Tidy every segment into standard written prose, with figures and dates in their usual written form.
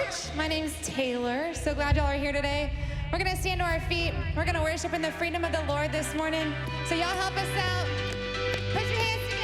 church. My name's Taylor. So glad y'all are here today. We're going to stand to our feet. We're going to worship in the freedom of the Lord this morning. So y'all help us out. Put your hands together.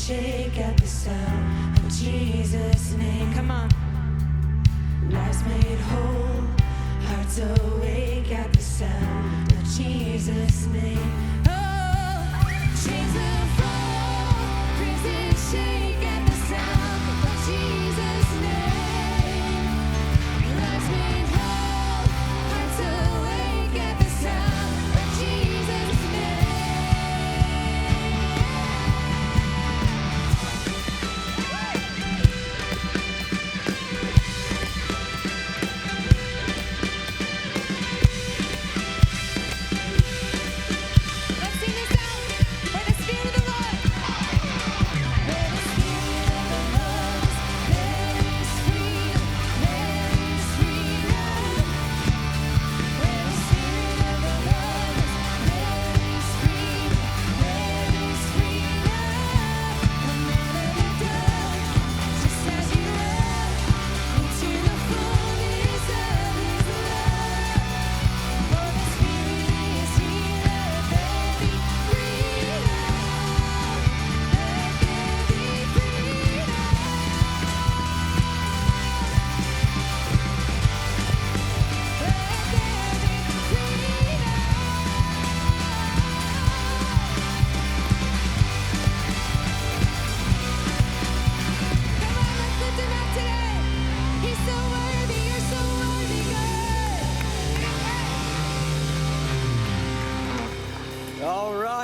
Shake at the sound of Jesus' name. Come on. Lives made whole, hearts awake at the sound of Jesus' name. Oh, chains will fall, prisons shake at the sound of Jesus' name. Lives made whole, hearts awake at the sound of Jesus' name.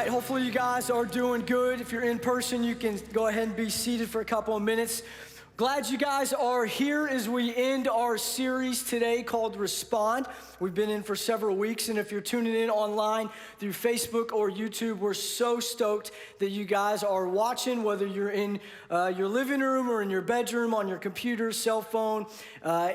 Hopefully you guys are doing good. If you're in person, you can go ahead and be seated for a couple of minutes. Glad you guys are here as we end our series today called Respond. We've been in for several weeks, and if you're tuning in online through Facebook or YouTube, we're so stoked that you guys are watching, whether you're in your living room or in your bedroom, on your computer, cell phone,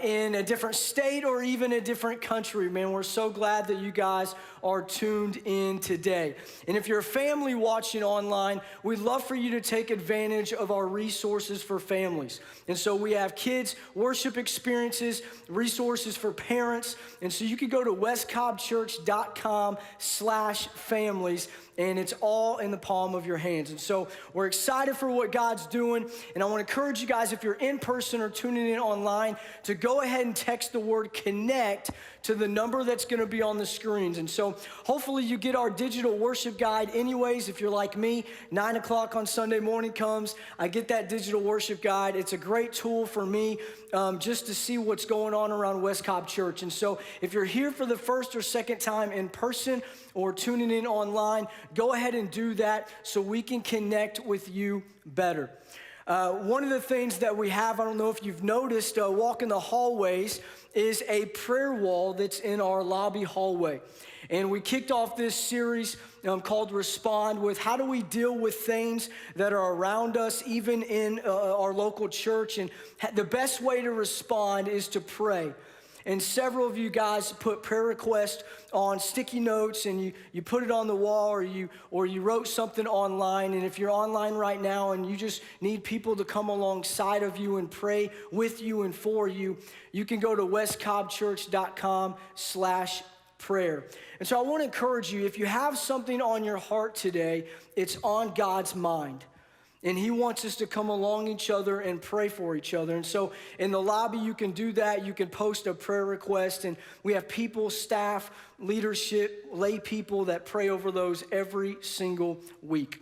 in a different state or even a different country. Man, we're so glad that you guys are tuned in today. And if you're a family watching online, we'd love for you to take advantage of our resources for families. And so we have kids worship experiences, resources for parents. And so you can go to westcobbchurch.com/families, and it's all in the palm of your hands. And so we're excited for what God's doing. And I want to encourage you guys, if you're in person or tuning in online, to go ahead and text the word connect to the number that's going to be on the screens. And so hopefully you get our digital worship guide anyways. If you're like me, 9 o'clock on Sunday morning comes, I get that digital worship guide. It's a great tool for me just to see what's going on around West Cobb Church. And so if you're here for the first or second time in person or tuning in online, go ahead and do that so we can connect with you better. One of the things that we have, I don't know if you've noticed, walking the hallways, is a prayer wall that's in our lobby hallway. And we kicked off this series called Respond with how do we deal with things that are around us, even in our local church. And the best way to respond is to pray. And several of you guys put prayer requests on sticky notes, and you put it on the wall, or you wrote something online. And if you're online right now and you just need people to come alongside of you and pray with you and for you, you can go to westcobbchurch.com/prayer. And so I want to encourage you, if you have something on your heart today, it's on God's mind. And he wants us to come along each other and pray for each other. And so in the lobby, you can do that. You can post a prayer request. And we have people, staff, leadership, lay people that pray over those every single week.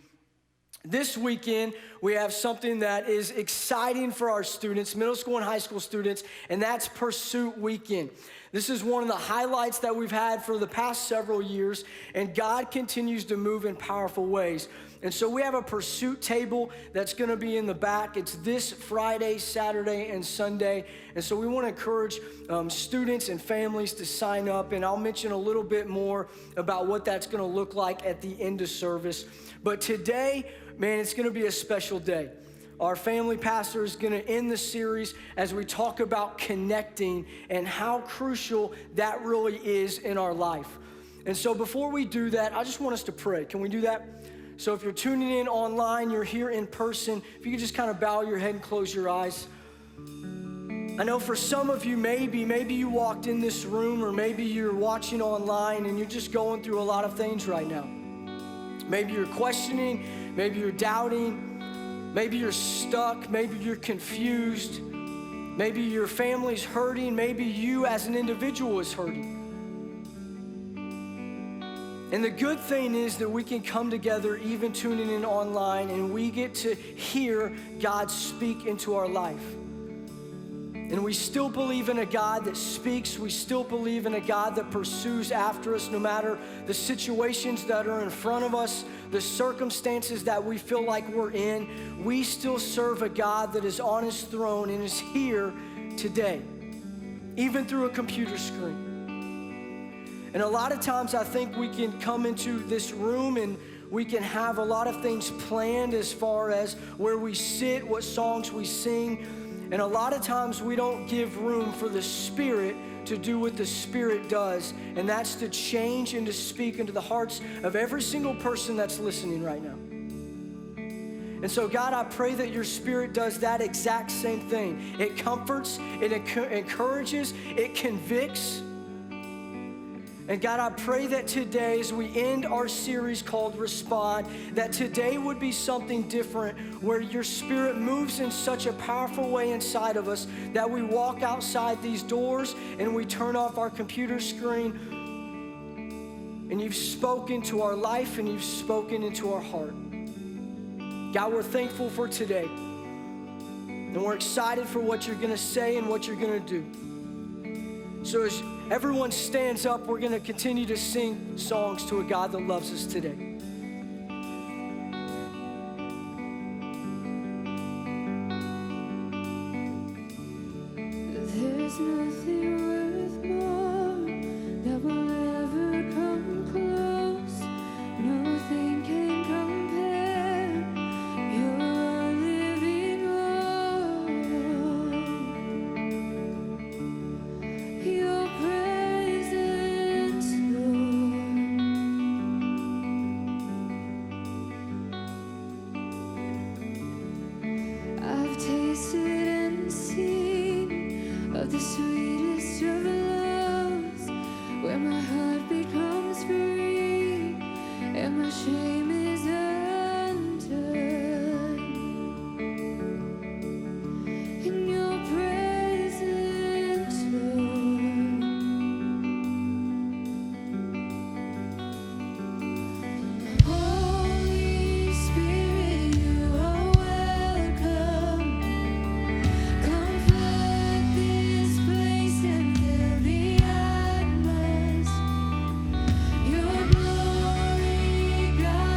This weekend, we have something that is exciting for our students, middle school and high school students, and that's Pursuit Weekend. This is one of the highlights that we've had for the past several years, and God continues to move in powerful ways. And so we have a pursuit table that's going to be in the back. It's this Friday, Saturday, and Sunday. And so we want to encourage students and families to sign up. And I'll mention a little bit more about what that's going to look like at the end of service. But today, man, it's going to be a special day. Our family pastor is going to end the series as we talk about connecting and how crucial that really is in our life. And so before we do that, I just want us to pray. Can we do that? So if you're tuning in online, you're here in person, if you could just kind of bow your head and close your eyes. I know for some of you, maybe you walked in this room, or maybe you're watching online and you're just going through a lot of things right now. Maybe you're questioning, maybe you're doubting, maybe you're stuck, maybe you're confused, maybe your family's hurting, maybe you as an individual is hurting. And the good thing is that we can come together, even tuning in online, and we get to hear God speak into our life. And we still believe in a God that speaks. We still believe in a God that pursues after us, no matter the situations that are in front of us, the circumstances that we feel like we're in. We still serve a God that is on his throne and is here today, even through a computer screen. And a lot of times I think we can come into this room and we can have a lot of things planned as far as where we sit, what songs we sing. And a lot of times we don't give room for the Spirit to do what the Spirit does. And that's to change and to speak into the hearts of every single person that's listening right now. And so God, I pray that your Spirit does that exact same thing. It comforts, it encourages, it convicts. And God, I pray that today, as we end our series called Respond, that today would be something different, where your Spirit moves in such a powerful way inside of us that we walk outside these doors and we turn off our computer screen, and you've spoken to our life and you've spoken into our heart. God, we're thankful for today, and we're excited for what you're going to say and what you're going to do. So as everyone stands up, we're going to continue to sing songs to a God that loves us today. and my heart becomes free, and my shame is undone. In your presence, Lord. Holy Spirit, you are welcome. Come flood this place and fill the atmosphere. Your glory, God.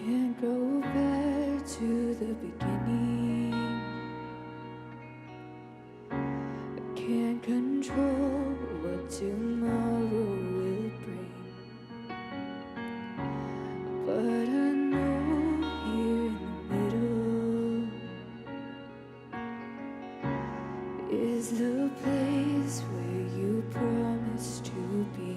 can't go back to the beginning. I can't control what tomorrow will bring. But I know here in the middle is the place where you promised to be.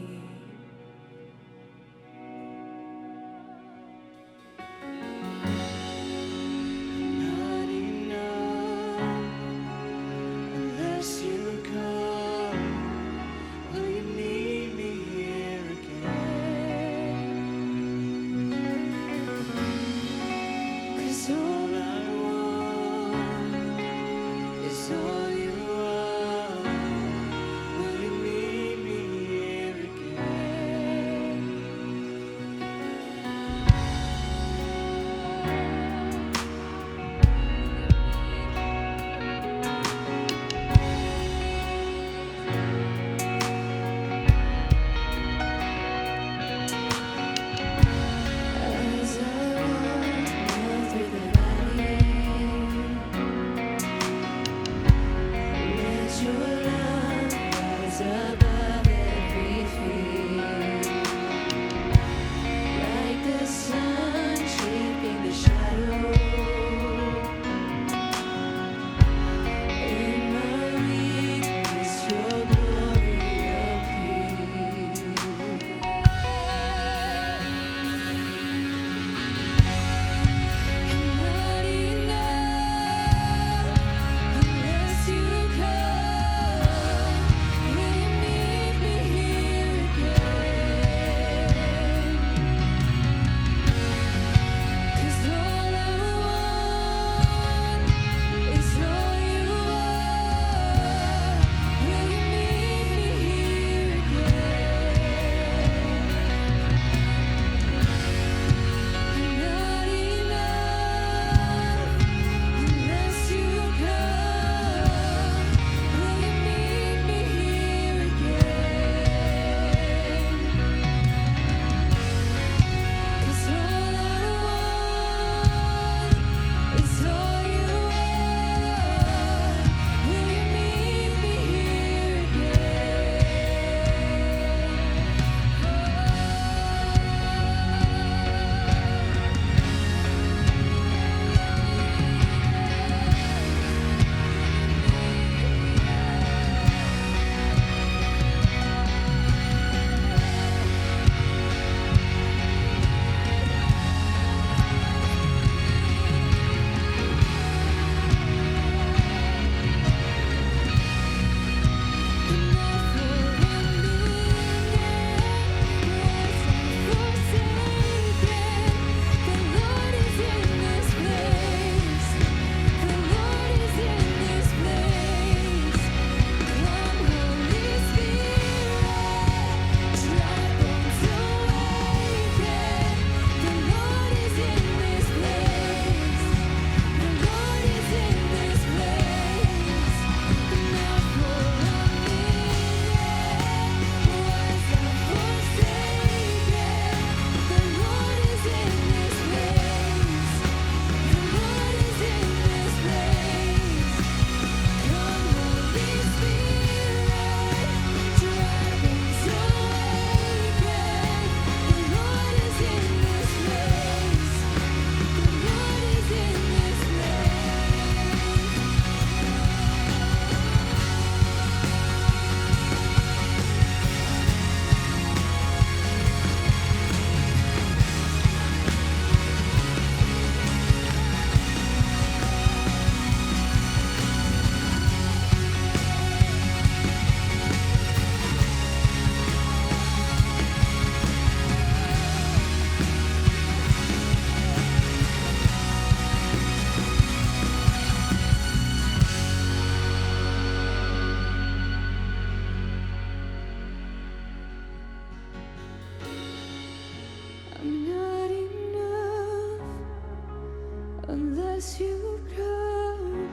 Unless you come,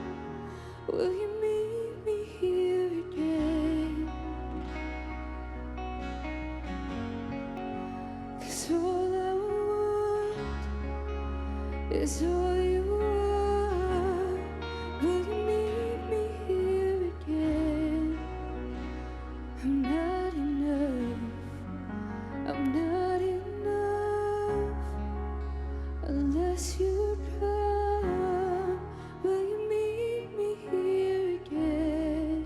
will you meet me here again? 'Cause all I want is all you are. Will you meet me here again? I'm not enough. I'm not enough unless you come. Will you meet me here again?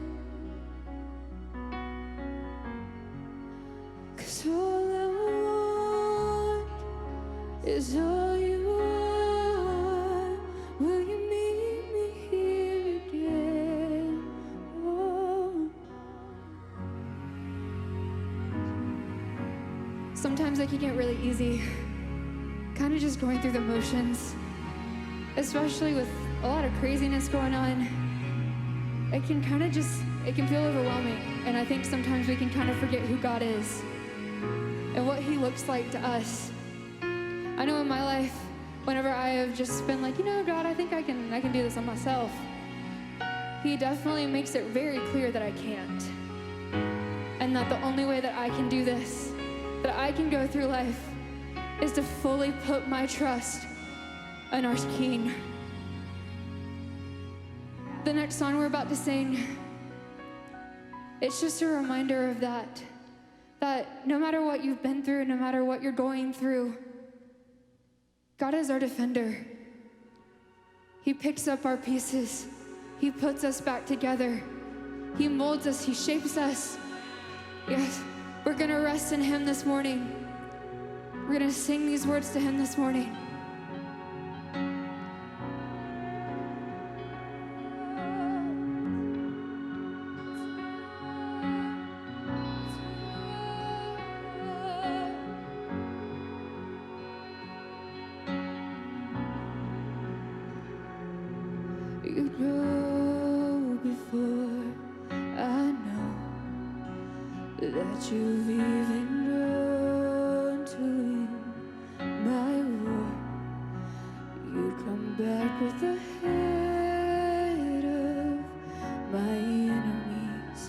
'Cause all I want is all you are. Will you meet me here again? Oh. Sometimes it can get really easy, kind of just going through the motions, especially with a lot of craziness going on. It can feel overwhelming. And I think sometimes we can kind of forget who God is and what he looks like to us. I know in my life, whenever I have just been like, God, I think I can do this on myself, he definitely makes it very clear that I can't. And that the only way that I can do this, that I can go through life, is to fully put my trust in our King. The next song we're about to sing, it's just a reminder of that no matter what you've been through, no matter what you're going through, God is our defender. He picks up our pieces. He puts us back together. He molds us. He shapes us. Yes, we're going to rest in him this morning. We're going to sing these words to him this morning. You know before I know that you've even grown to in my war. You come back with the head of my enemies.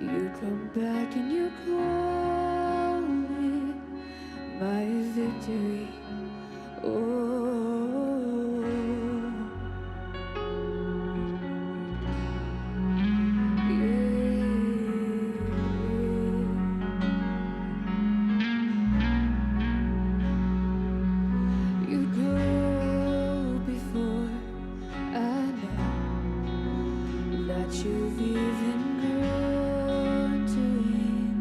You come back and you call it my victory. Oh. You've even grown to in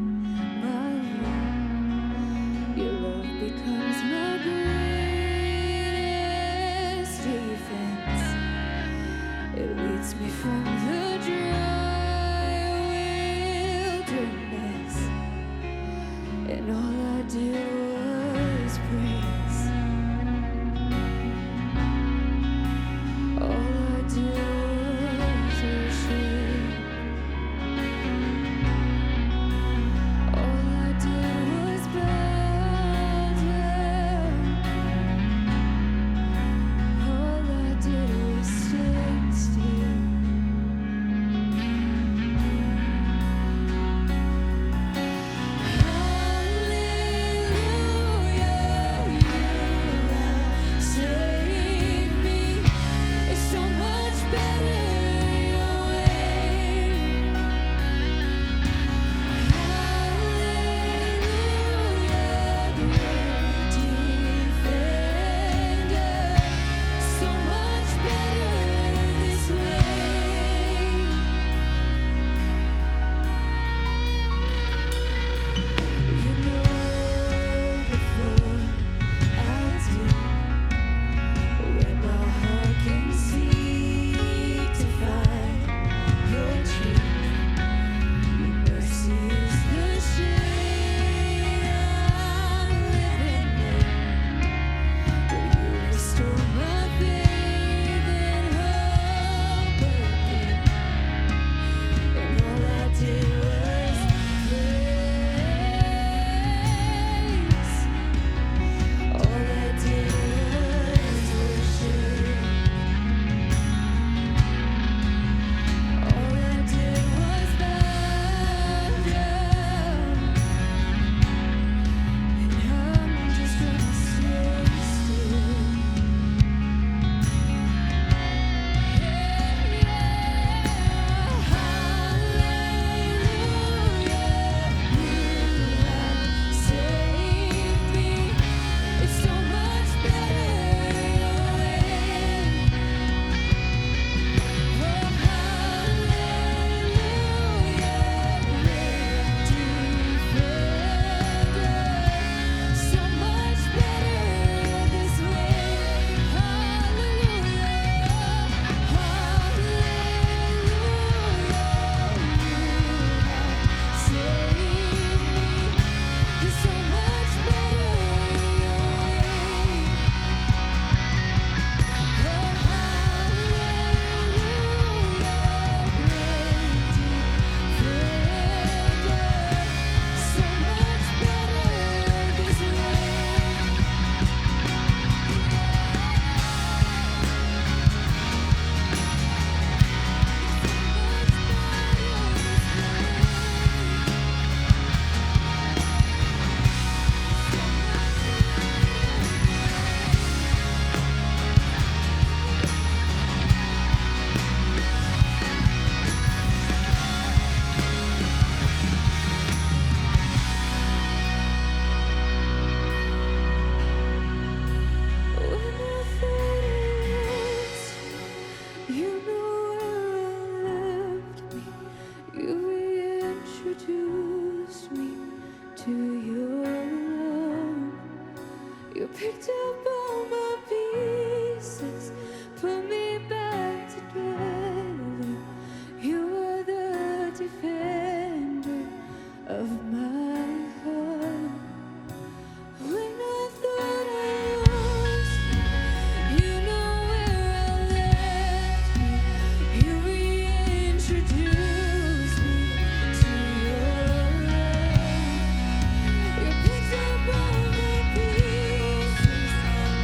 my love. Your love becomes my greatest defense. It leads me from the dry wilderness, and all I did was praise. All I did was worship. All I did was bow down. All I did was stand still. Hallelujah. picked up all my pieces, put me back together. You are the defender of my heart. When I thought I lost you, you know where I left me. You reintroduced me to your love. You picked up all my pieces,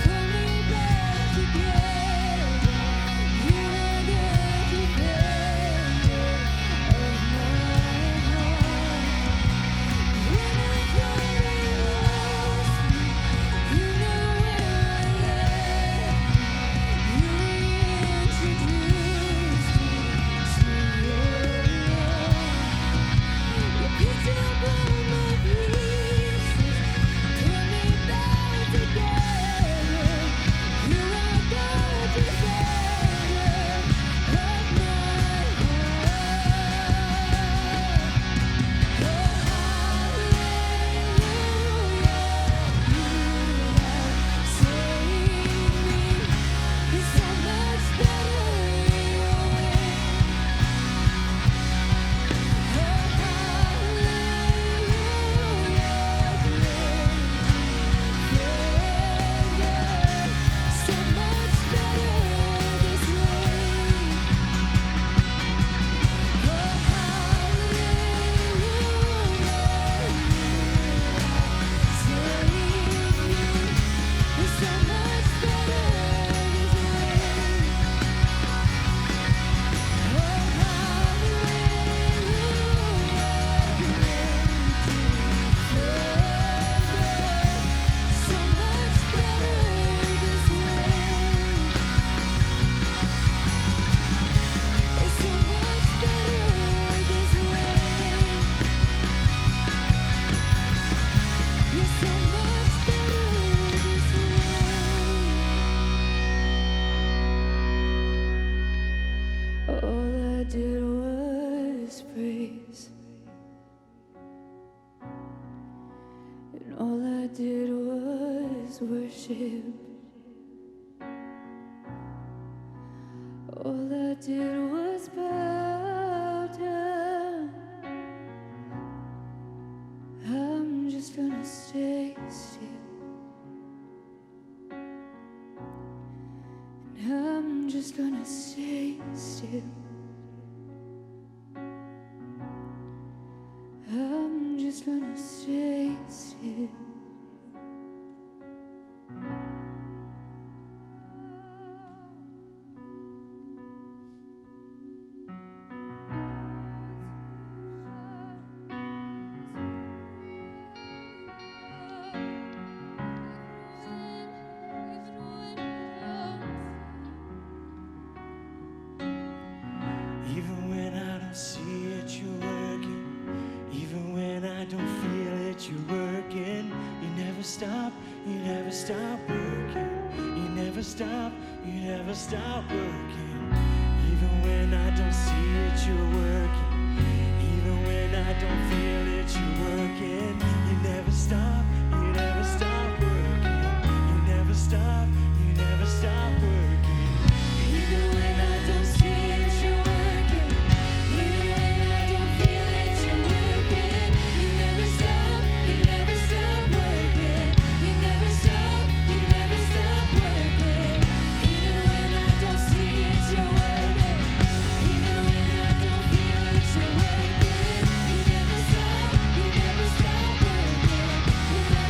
put me back together. You are the defender of my heart. When I thought I lost you, you know where I left me. You reintroduced me to your love. You picked up all my pieces, put me back together. You are the defender of my heart. Oh, all I did was praise, and all I did was worship. All I did was bow down. I'm just gonna stay still, and I'm just gonna stay still. I'm just gonna stay still. Even when I don't see it, you're working. Even when I don't feel it, you're working. You never stop working. You never stop working. Even when I don't see it, you're working. Even when I don't feel it, you're working. You never stop working. You never stop working. Even when I don't see it, you're working. Even when I don't feel it, you're working. You never stop working. You never stop working. Even when I don't see it, you're working. Even when I don't feel it, you're working. You never stop working. You never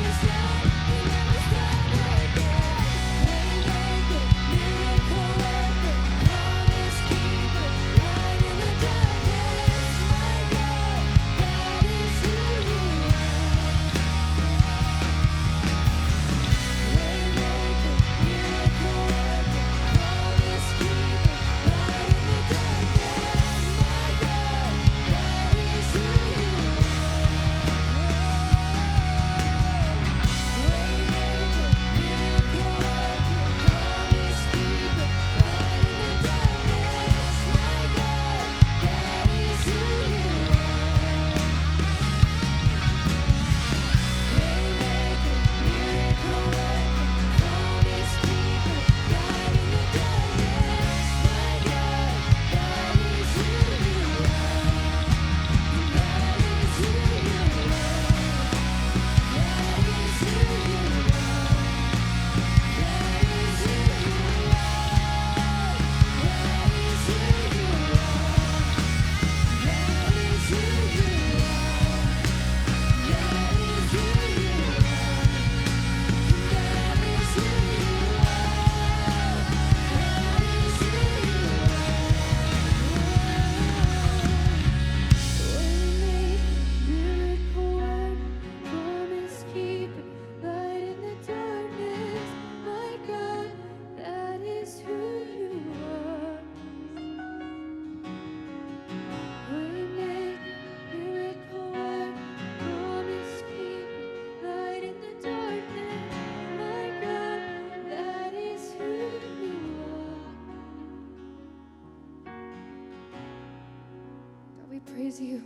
praise you.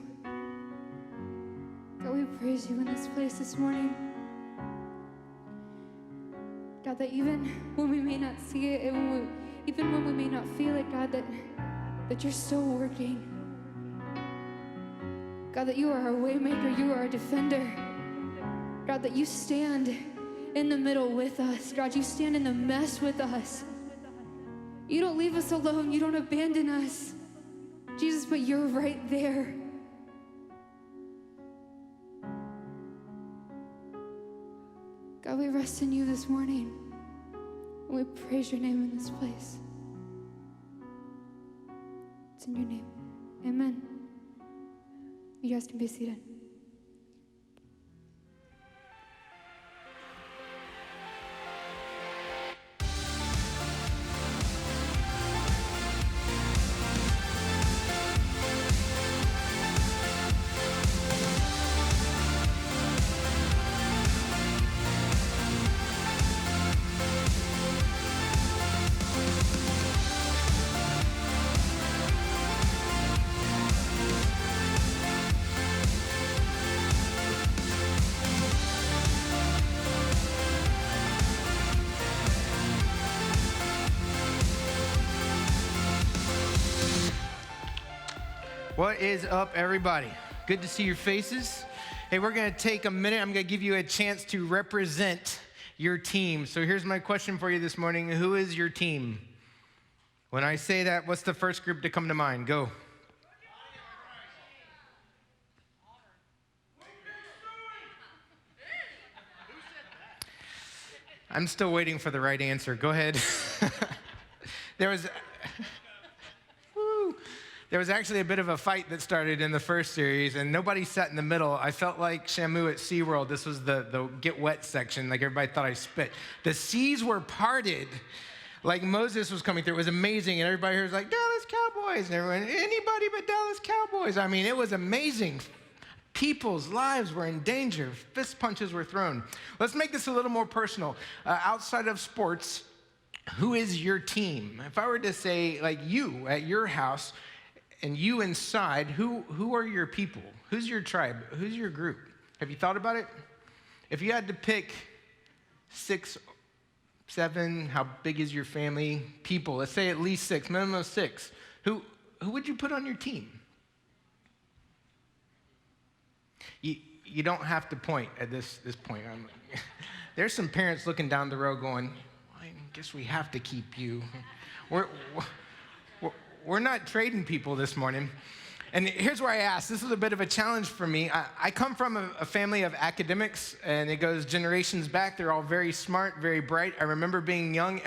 God, we praise you in this place this morning. God, that even when we may not see it, and even when we may not feel it, God, that you're still working. God, that you are our waymaker, you are our defender. God, that you stand in the middle with us. God, you stand in the mess with us. You don't leave us alone, you don't abandon us. Jesus, but you're right there. God, we rest in you this morning, and we praise your name in this place. It's in your name. Amen. You guys can be seated. What is up, everybody? Good to see your faces. Hey, we're going to take a minute. I'm going to give you a chance to represent your team. So here's my question for you this morning. Who is your team? When I say that, what's the first group to come to mind? Go. I'm still waiting for the right answer. Go ahead. There was actually a bit of a fight that started in the first series, and nobody sat in the middle. I felt like Shamu at SeaWorld. This was the get wet section. Like, everybody thought I spit. The seas were parted like Moses was coming through. It was amazing, and everybody here was like, Dallas Cowboys, and everyone, anybody but Dallas Cowboys. I mean, it was amazing. People's lives were in danger. Fist punches were thrown. Let's make this a little more personal. Outside of sports, who is your team? If I were to say, like, you at your house, and you inside, who are your people? Who's your tribe? Who's your group? Have you thought about it? If you had to pick 6, 7, how big is your family? People, let's say at least 6, minimum of 6. Who would you put on your team? You don't have to point at this point. There's some parents looking down the road going, I guess we have to keep you. We're not trading people this morning. And here's where I ask. This is a bit of a challenge for me. I come from a family of academics, and it goes generations back. They're all very smart, very bright. I remember being young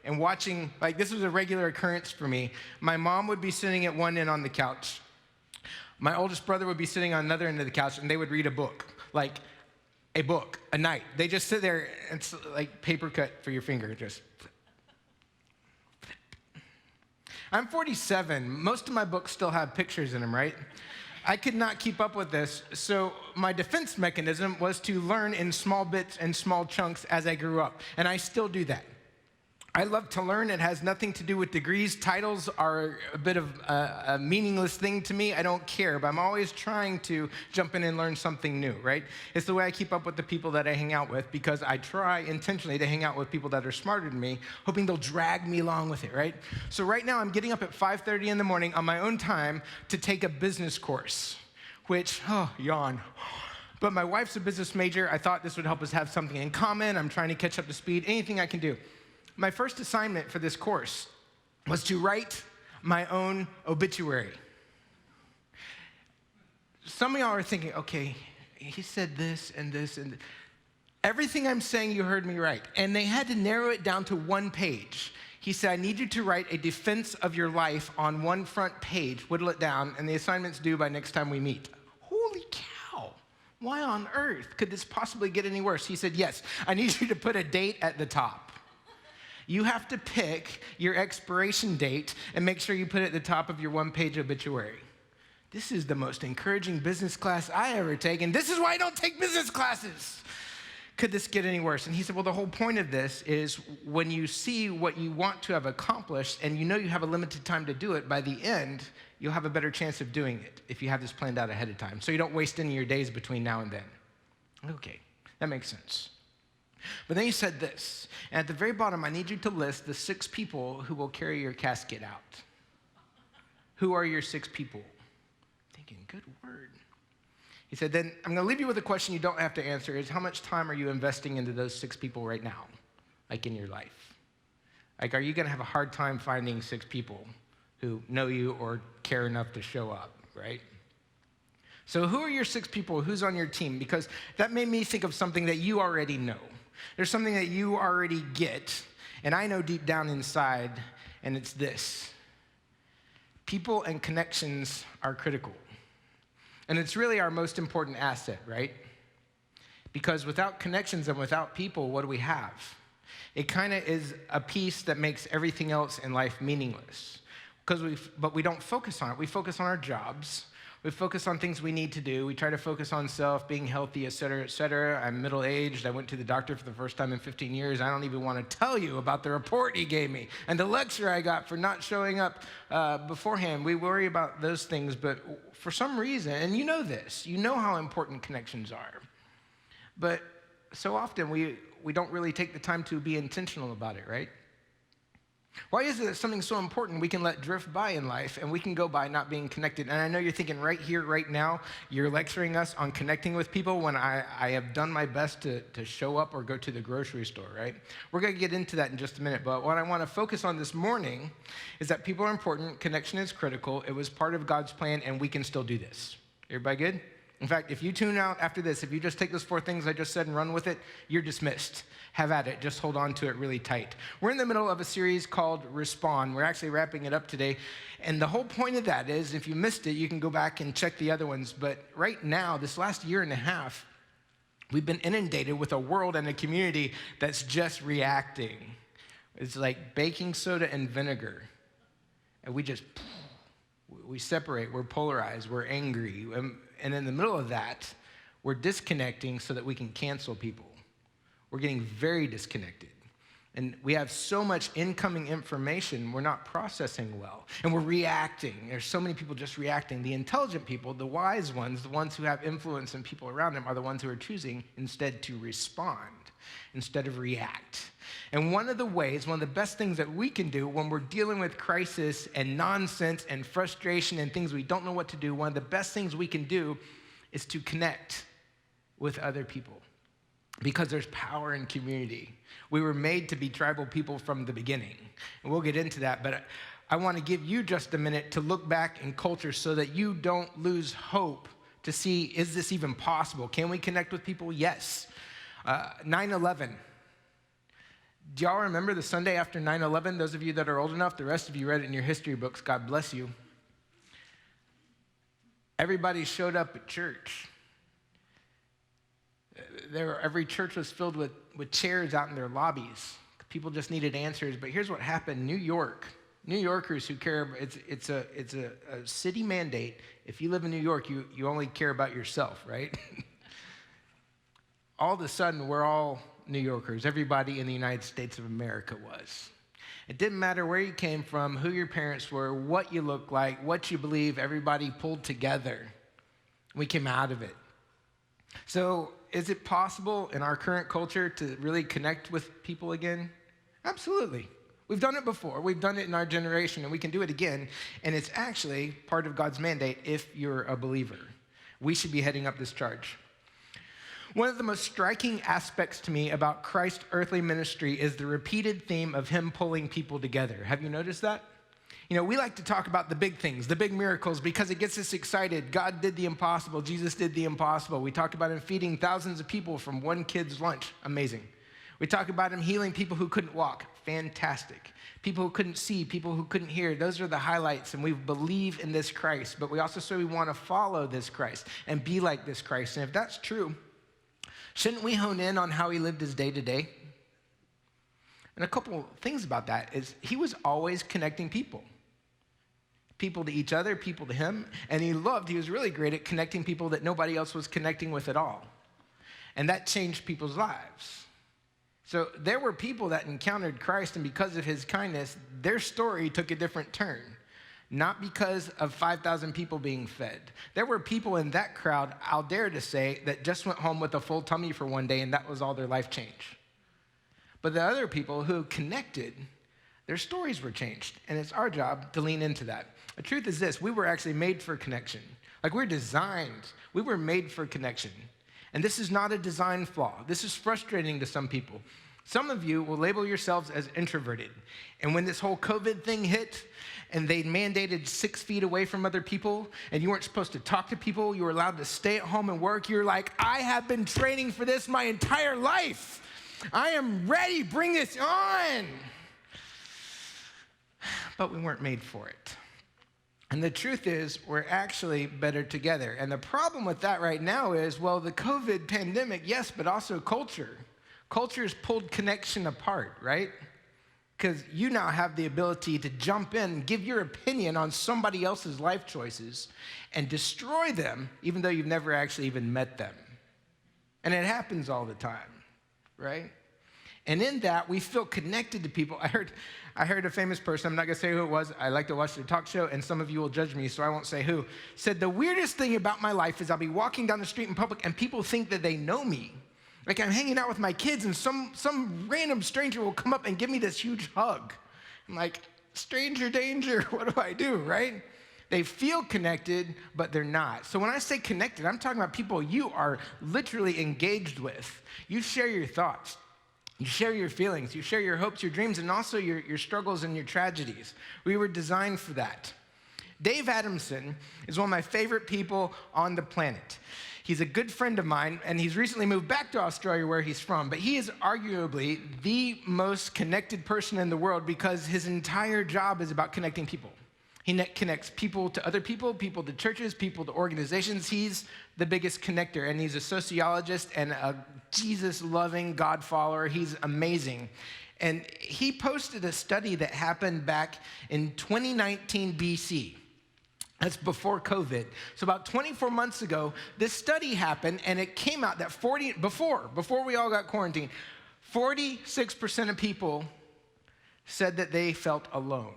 and watching, like, this was a regular occurrence for me. My mom would be sitting at one end on the couch. My oldest brother would be sitting on another end of the couch, and they would read a book, like a book, a night. They just sit there, and it's like paper cut for your finger, just. I'm 47. Most of my books still have pictures in them, right? I could not keep up with this, so my defense mechanism was to learn in small bits and small chunks as I grew up, and I still do that. I love to learn. It has nothing to do with degrees. Titles are a bit of a meaningless thing to me. I don't care, but I'm always trying to jump in and learn something new, right? It's the way I keep up with the people that I hang out with, because I try intentionally to hang out with people that are smarter than me, hoping they'll drag me along with it, right? So right now I'm getting up at 5:30 in the morning on my own time to take a business course, which, yawn. But my wife's a business major. I thought this would help us have something in common. I'm trying to catch up to speed, anything I can do. My first assignment for this course was to write my own obituary. Some of y'all are thinking, okay, he said this and this and everything I'm saying you heard me write. And they had to narrow it down to one page. He said, I need you to write a defense of your life on one front page, whittle it down, and the assignment's due by next time we meet. Holy cow. Why on earth could this possibly get any worse? He said, yes, I need you to put a date at the top. You have to pick your expiration date and make sure you put it at the top of your one-page obituary. This is the most encouraging business class I ever taken. This is why I don't take business classes. could this get any worse? And he said, well, the whole point of this is when you see what you want to have accomplished and you know you have a limited time to do it, by the end, you'll have a better chance of doing it if you have this planned out ahead of time. So you don't waste any of your days between now and then. Okay, that makes sense. But then he said this, and at the very bottom, I need you to list the 6 people who will carry your casket out. Who are your 6 people? I'm thinking, good word. He said, then I'm going to leave you with a question you don't have to answer is how much time are you investing into those 6 people right now, like in your life? Like, are you going to have a hard time finding 6 people who know you or care enough to show up, right? So who are your 6 people? Who's on your team? Because that made me think of something that you already know. There's something that you already get, and I know deep down inside, and it's this. People and connections are critical. And it's really our most important asset, right? Because without connections and without people, what do we have? It kind of is a piece that makes everything else in life meaningless. But we don't focus on it. We focus on our jobs. We focus on things we need to do. We try to focus on self, being healthy, et cetera, et cetera. I'm middle-aged. I went to the doctor for the first time in 15 years. I don't even want to tell you about the report he gave me and the lecture I got for not showing up beforehand. We worry about those things, but for some reason, and you know this, you know how important connections are. But so often we don't really take the time to be intentional about it, right? Why is it that something so important we can let drift by in life and we can go by not being connected? And I know you're thinking right here, right now, you're lecturing us on connecting with people when I have done my best to show up or go to the grocery store, right? We're going to get into that in just a minute, but what I want to focus on this morning is that people are important, connection is critical, it was part of God's plan, and we can still do this. Everybody good? In fact, if you tune out after this, if you just take those 4 things I just said and run with it, you're dismissed. Have at it. Just hold on to it really tight. We're in the middle of a series called Respond. We're actually wrapping it up today. And the whole point of that is, if you missed it, you can go back and check the other ones. But right now, this last year and a half, we've been inundated with a world and a community that's just reacting. It's like baking soda and vinegar. And we separate. We're polarized. We're angry. And in the middle of that, we're disconnecting so that we can cancel people. We're getting very disconnected. And we have so much incoming information, we're not processing well. And we're reacting. There's so many people just reacting. The intelligent people, the wise ones, the ones who have influence and people around them are the ones who are choosing instead to respond, instead of react. And one of the best things that we can do when we're dealing with crisis and nonsense and frustration and things we don't know what to do, one of the best things we can do is to connect with other people. Because there's power in community. We were made to be tribal people from the beginning. And we'll get into that, but I want to give you just a minute to look back in culture so that you don't lose hope to see, is this even possible? Can we connect with people? Yes. 9/11. Do y'all remember the Sunday after 9/11? Those of you that are old enough, the rest of you read it in your history books. God bless you. Everybody showed up at church. Every church was filled with chairs out in their lobbies. People just needed answers. But here's what happened. New Yorkers who care, it's a city mandate. If you live in New York, you only care about yourself, right? All of a sudden, we're all New Yorkers. Everybody in the United States of America was. It didn't matter where you came from, who your parents were, what you look like, what you believe. Everybody pulled together. We came out of it. So is it possible in our current culture to really connect with people again? Absolutely. We've done it before. We've done it in our generation, and we can do it again. And it's actually part of God's mandate if you're a believer. We should be heading up this charge. One of the most striking aspects to me about Christ's earthly ministry is the repeated theme of him pulling people together. Have you noticed that? You know, we like to talk about the big things, the big miracles, because it gets us excited. God did the impossible. Jesus did the impossible. We talk about him feeding thousands of people from one kid's lunch. Amazing. We talk about him healing people who couldn't walk. Fantastic. People who couldn't see, people who couldn't hear. Those are the highlights, and we believe in this Christ. But we also say we want to follow this Christ and be like this Christ. And if that's true, shouldn't we hone in on how he lived his day-to-day? And a couple things about that is he was always connecting people. People to each other, people to him. And he was really great at connecting people that nobody else was connecting with at all. And that changed people's lives. So there were people that encountered Christ, and because of his kindness, their story took a different turn. Not because of 5,000 people being fed. There were people in that crowd, I'll dare to say, that just went home with a full tummy for one day, and that was all their life change. But the other people who connected, their stories were changed, and it's our job to lean into that. The truth is this: we were actually made for connection. Like, we're designed, we were made for connection. And this is not a design flaw. This is frustrating to some people. Some of you will label yourselves as introverted. And when this whole COVID thing hit and they mandated 6 feet away from other people and you weren't supposed to talk to people, you were allowed to stay at home and work, you're like, I have been training for this my entire life. I am ready, bring this on. But we weren't made for it. And the truth is, we're actually better together. And the problem with that right now is, well, the COVID pandemic, yes, but also culture. Culture's pulled connection apart, right? Because you now have the ability to jump in and give your opinion on somebody else's life choices and destroy them, even though you've never actually even met them. And it happens all the time, right? And in that, we feel connected to people. I heard a famous person, I'm not gonna say who it was, I like to watch their talk show, and some of you will judge me, so I won't say who, said, the weirdest thing about my life is I'll be walking down the street in public and people think that they know me. Like, I'm hanging out with my kids and some random stranger will come up and give me this huge hug. I'm like, stranger danger, what do I do, right? They feel connected, but they're not. So when I say connected, I'm talking about people you are literally engaged with. You share your thoughts. You share your feelings, you share your hopes, your dreams, and also your struggles and your tragedies. We were designed for that. Dave Adamson is one of my favorite people on the planet. He's a good friend of mine, and he's recently moved back to Australia where he's from, but he is arguably the most connected person in the world because his entire job is about connecting people. He connects people to other people to churches, people to organizations. He's the biggest connector, and he's a sociologist and a Jesus-loving God follower. He's amazing. And he posted a study that happened back in 2019 BC. That's before COVID. So about 24 months ago, this study happened, and it came out that before we all got quarantined, 46% of people said that they felt alone.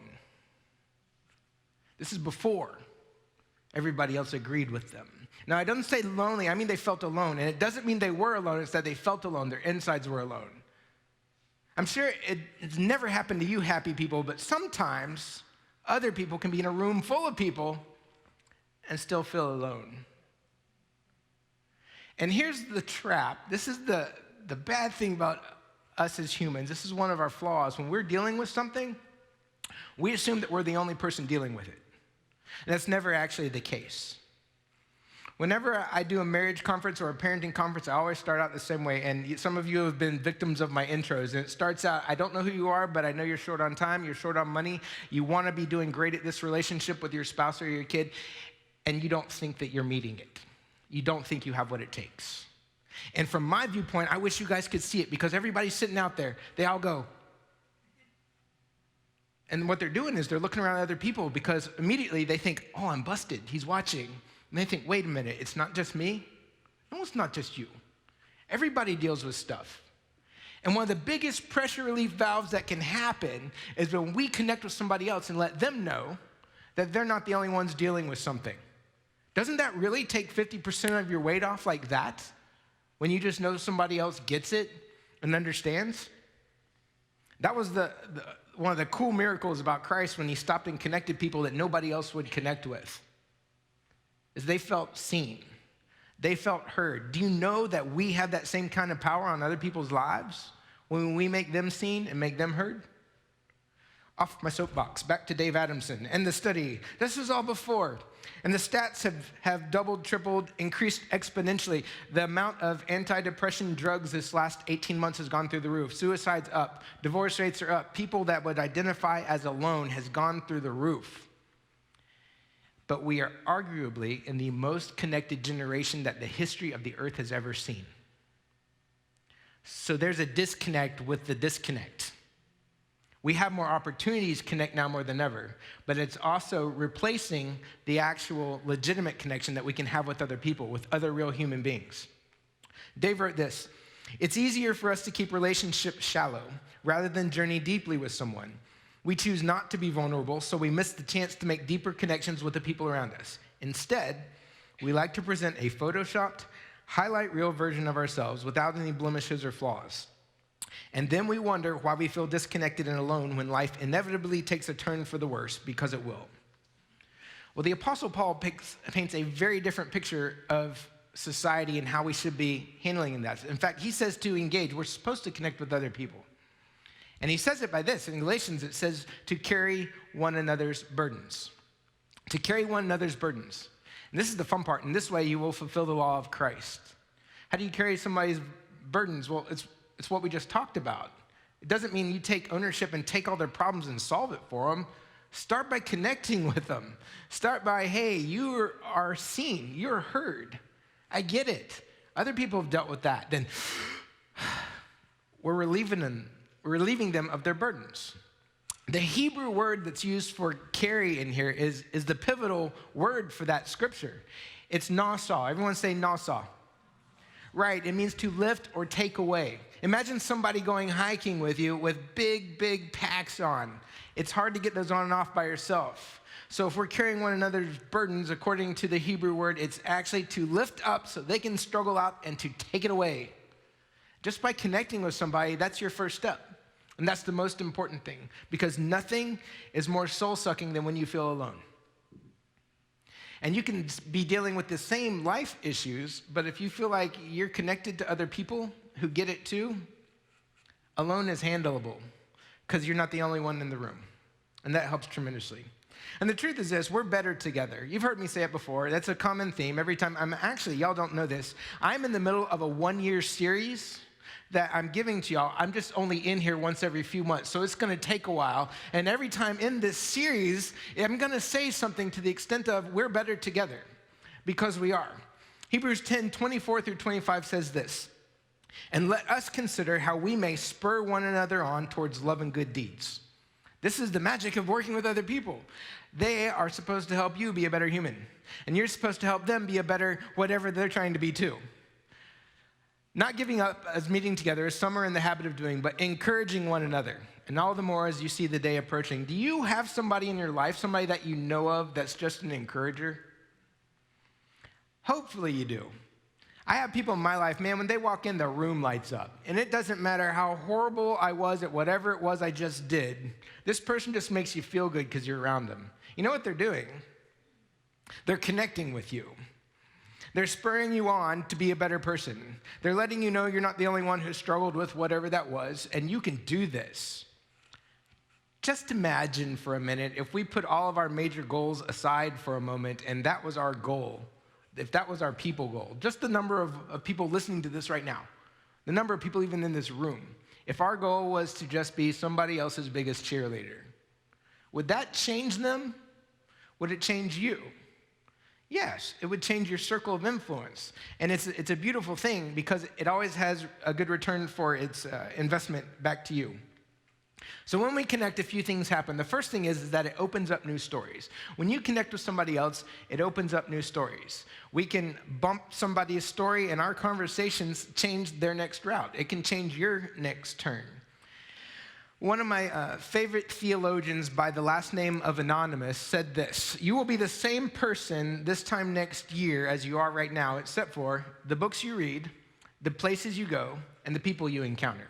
This is before everybody else agreed with them. Now, I don't say lonely, I mean they felt alone. And it doesn't mean they were alone, it's that they felt alone. Their insides were alone. I'm sure it's never happened to you happy people, but sometimes other people can be in a room full of people and still feel alone. And here's the trap. This is the bad thing about us as humans. This is one of our flaws. When we're dealing with something, we assume that we're the only person dealing with it. And that's never actually the case. Whenever I do a marriage conference or a parenting conference, I always start out the same way. And some of you have been victims of my intros. And it starts out, I don't know who you are, but I know you're short on time, you're short on money, you want to be doing great at this relationship with your spouse or your kid, and you don't think that you're meeting it. You don't think you have what it takes. And from my viewpoint, I wish you guys could see it because everybody's sitting out there. They all go. And what they're doing is they're looking around at other people because immediately they think, oh, I'm busted. He's watching. And they think, wait a minute, it's not just me? No, it's not just you. Everybody deals with stuff. And one of the biggest pressure relief valves that can happen is when we connect with somebody else and let them know that they're not the only ones dealing with something. Doesn't that really take 50% of your weight off like that? When you just know somebody else gets it and understands? That was one of the cool miracles about Christ when he stopped and connected people that nobody else would connect with, is they felt seen. They felt heard. Do you know that we have that same kind of power on other people's lives when we make them seen and make them heard? Off my soapbox, back to Dave Adamson and the study. This was all before. And the stats have doubled, tripled, increased exponentially. The amount of anti-depression drugs this last 18 months has gone through the roof. Suicide's up. Divorce rates are up. People that would identify as alone has gone through the roof. But we are arguably in the most connected generation that the history of the earth has ever seen. So there's a disconnect with the disconnect. We have more opportunities to connect now more than ever, but it's also replacing the actual legitimate connection that we can have with other people, with other real human beings. Dave wrote this: "It's easier for us to keep relationships shallow rather than journey deeply with someone. We choose not to be vulnerable, so we miss the chance to make deeper connections with the people around us. Instead, we like to present a photoshopped, highlight reel version of ourselves without any blemishes or flaws. And then we wonder why we feel disconnected and alone when life inevitably takes a turn for the worse, because it will." Well, the Apostle Paul paints a very different picture of society and how we should be handling that. In fact, he says to engage. We're supposed to connect with other people. And he says it by this. In Galatians, it says to carry one another's burdens. To carry one another's burdens. And this is the fun part. In this way, you will fulfill the law of Christ. How do you carry somebody's burdens? Well, it's what we just talked about. It doesn't mean you take ownership and take all their problems and solve it for them. Start by connecting with them. Start by, hey, you are seen. You're heard. I get it. Other people have dealt with that. Then we're relieving them of their burdens. The Hebrew word that's used for carry in here is the pivotal word for that scripture. It's nasa. Everyone say nasa. Right, it means to lift or take away. Imagine somebody going hiking with you with big, big packs on. It's hard to get those on and off by yourself. So if we're carrying one another's burdens, according to the Hebrew word, it's actually to lift up so they can struggle out and to take it away. Just by connecting with somebody, that's your first step. And that's the most important thing, because nothing is more soul-sucking than when you feel alone. And you can be dealing with the same life issues, but if you feel like you're connected to other people who get it too, alone is handleable, because you're not the only one in the room. And that helps tremendously. And the truth is this: we're better together. You've heard me say it before. That's a common theme. Every time y'all don't know this, I'm in the middle of a 1-year series that I'm giving to y'all. I'm just only in here once every few months, so it's gonna take a while. And every time in this series, I'm gonna say something to the extent of we're better together, because we are. Hebrews 10:24-25 says this: "And let us consider how we may spur one another on towards love and good deeds." This is the magic of working with other people. They are supposed to help you be a better human, and you're supposed to help them be a better whatever they're trying to be too. Not giving up as meeting together, as some are in the habit of doing, but encouraging one another, and all the more as you see the day approaching. Do you have somebody in your life, somebody that you know of that's just an encourager? Hopefully you do. I have people in my life, man, when they walk in, the room lights up. And it doesn't matter how horrible I was at whatever it was I just did. This person just makes you feel good because you're around them. You know what they're doing? They're connecting with you. They're spurring you on to be a better person. They're letting you know you're not the only one who struggled with whatever that was, and you can do this. Just imagine for a minute if we put all of our major goals aside for a moment, and that was our goal. If that was our people goal, just the number of people listening to this right now, the number of people even in this room, if our goal was to just be somebody else's biggest cheerleader, would that change them? Would it change you? Yes, it would change your circle of influence. And it's a beautiful thing because it always has a good return for its investment back to you. So when we connect, a few things happen. The first thing is that it opens up new stories. When you connect with somebody else, it opens up new stories. We can bump somebody's story and our conversations change their next route. It can change your next turn. One of my favorite theologians by the last name of Anonymous said this: "You will be the same person this time next year as you are right now, except for the books you read, the places you go, and the people you encounter."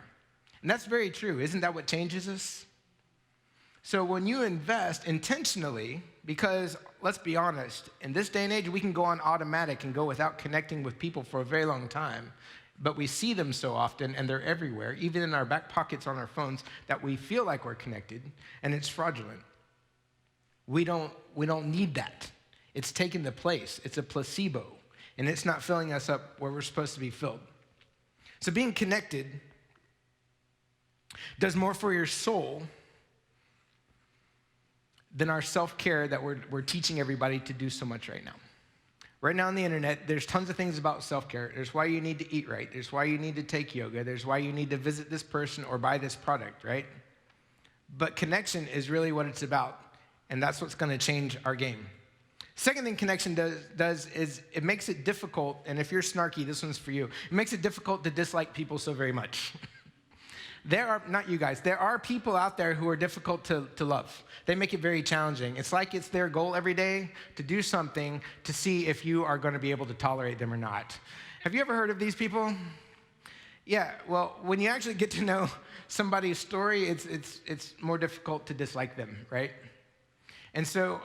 And that's very true. Isn't that what changes us? So when you invest intentionally, because let's be honest, in this day and age, we can go on automatic and go without connecting with people for a very long time. But we see them so often, and they're everywhere, even in our back pockets on our phones, that we feel like we're connected, and it's fraudulent. We don't need that. It's taken the place. It's a placebo, and it's not filling us up where we're supposed to be filled. So being connected does more for your soul than our self-care that we're teaching everybody to do so much right now. Right now on the internet, there's tons of things about self-care. There's why you need to eat right. There's why you need to take yoga. There's why you need to visit this person or buy this product, right? But connection is really what it's about, and that's what's going to change our game. Second thing connection does is it makes it difficult, and if you're snarky, this one's for you. It makes it difficult to dislike people so very much. Not you guys, there are people out there who are difficult to love. They make it very challenging. It's like it's their goal every day to do something to see if you are going to be able to tolerate them or not. Have you ever heard of these people? Yeah, well, when you actually get to know somebody's story, it's more difficult to dislike them, right? And so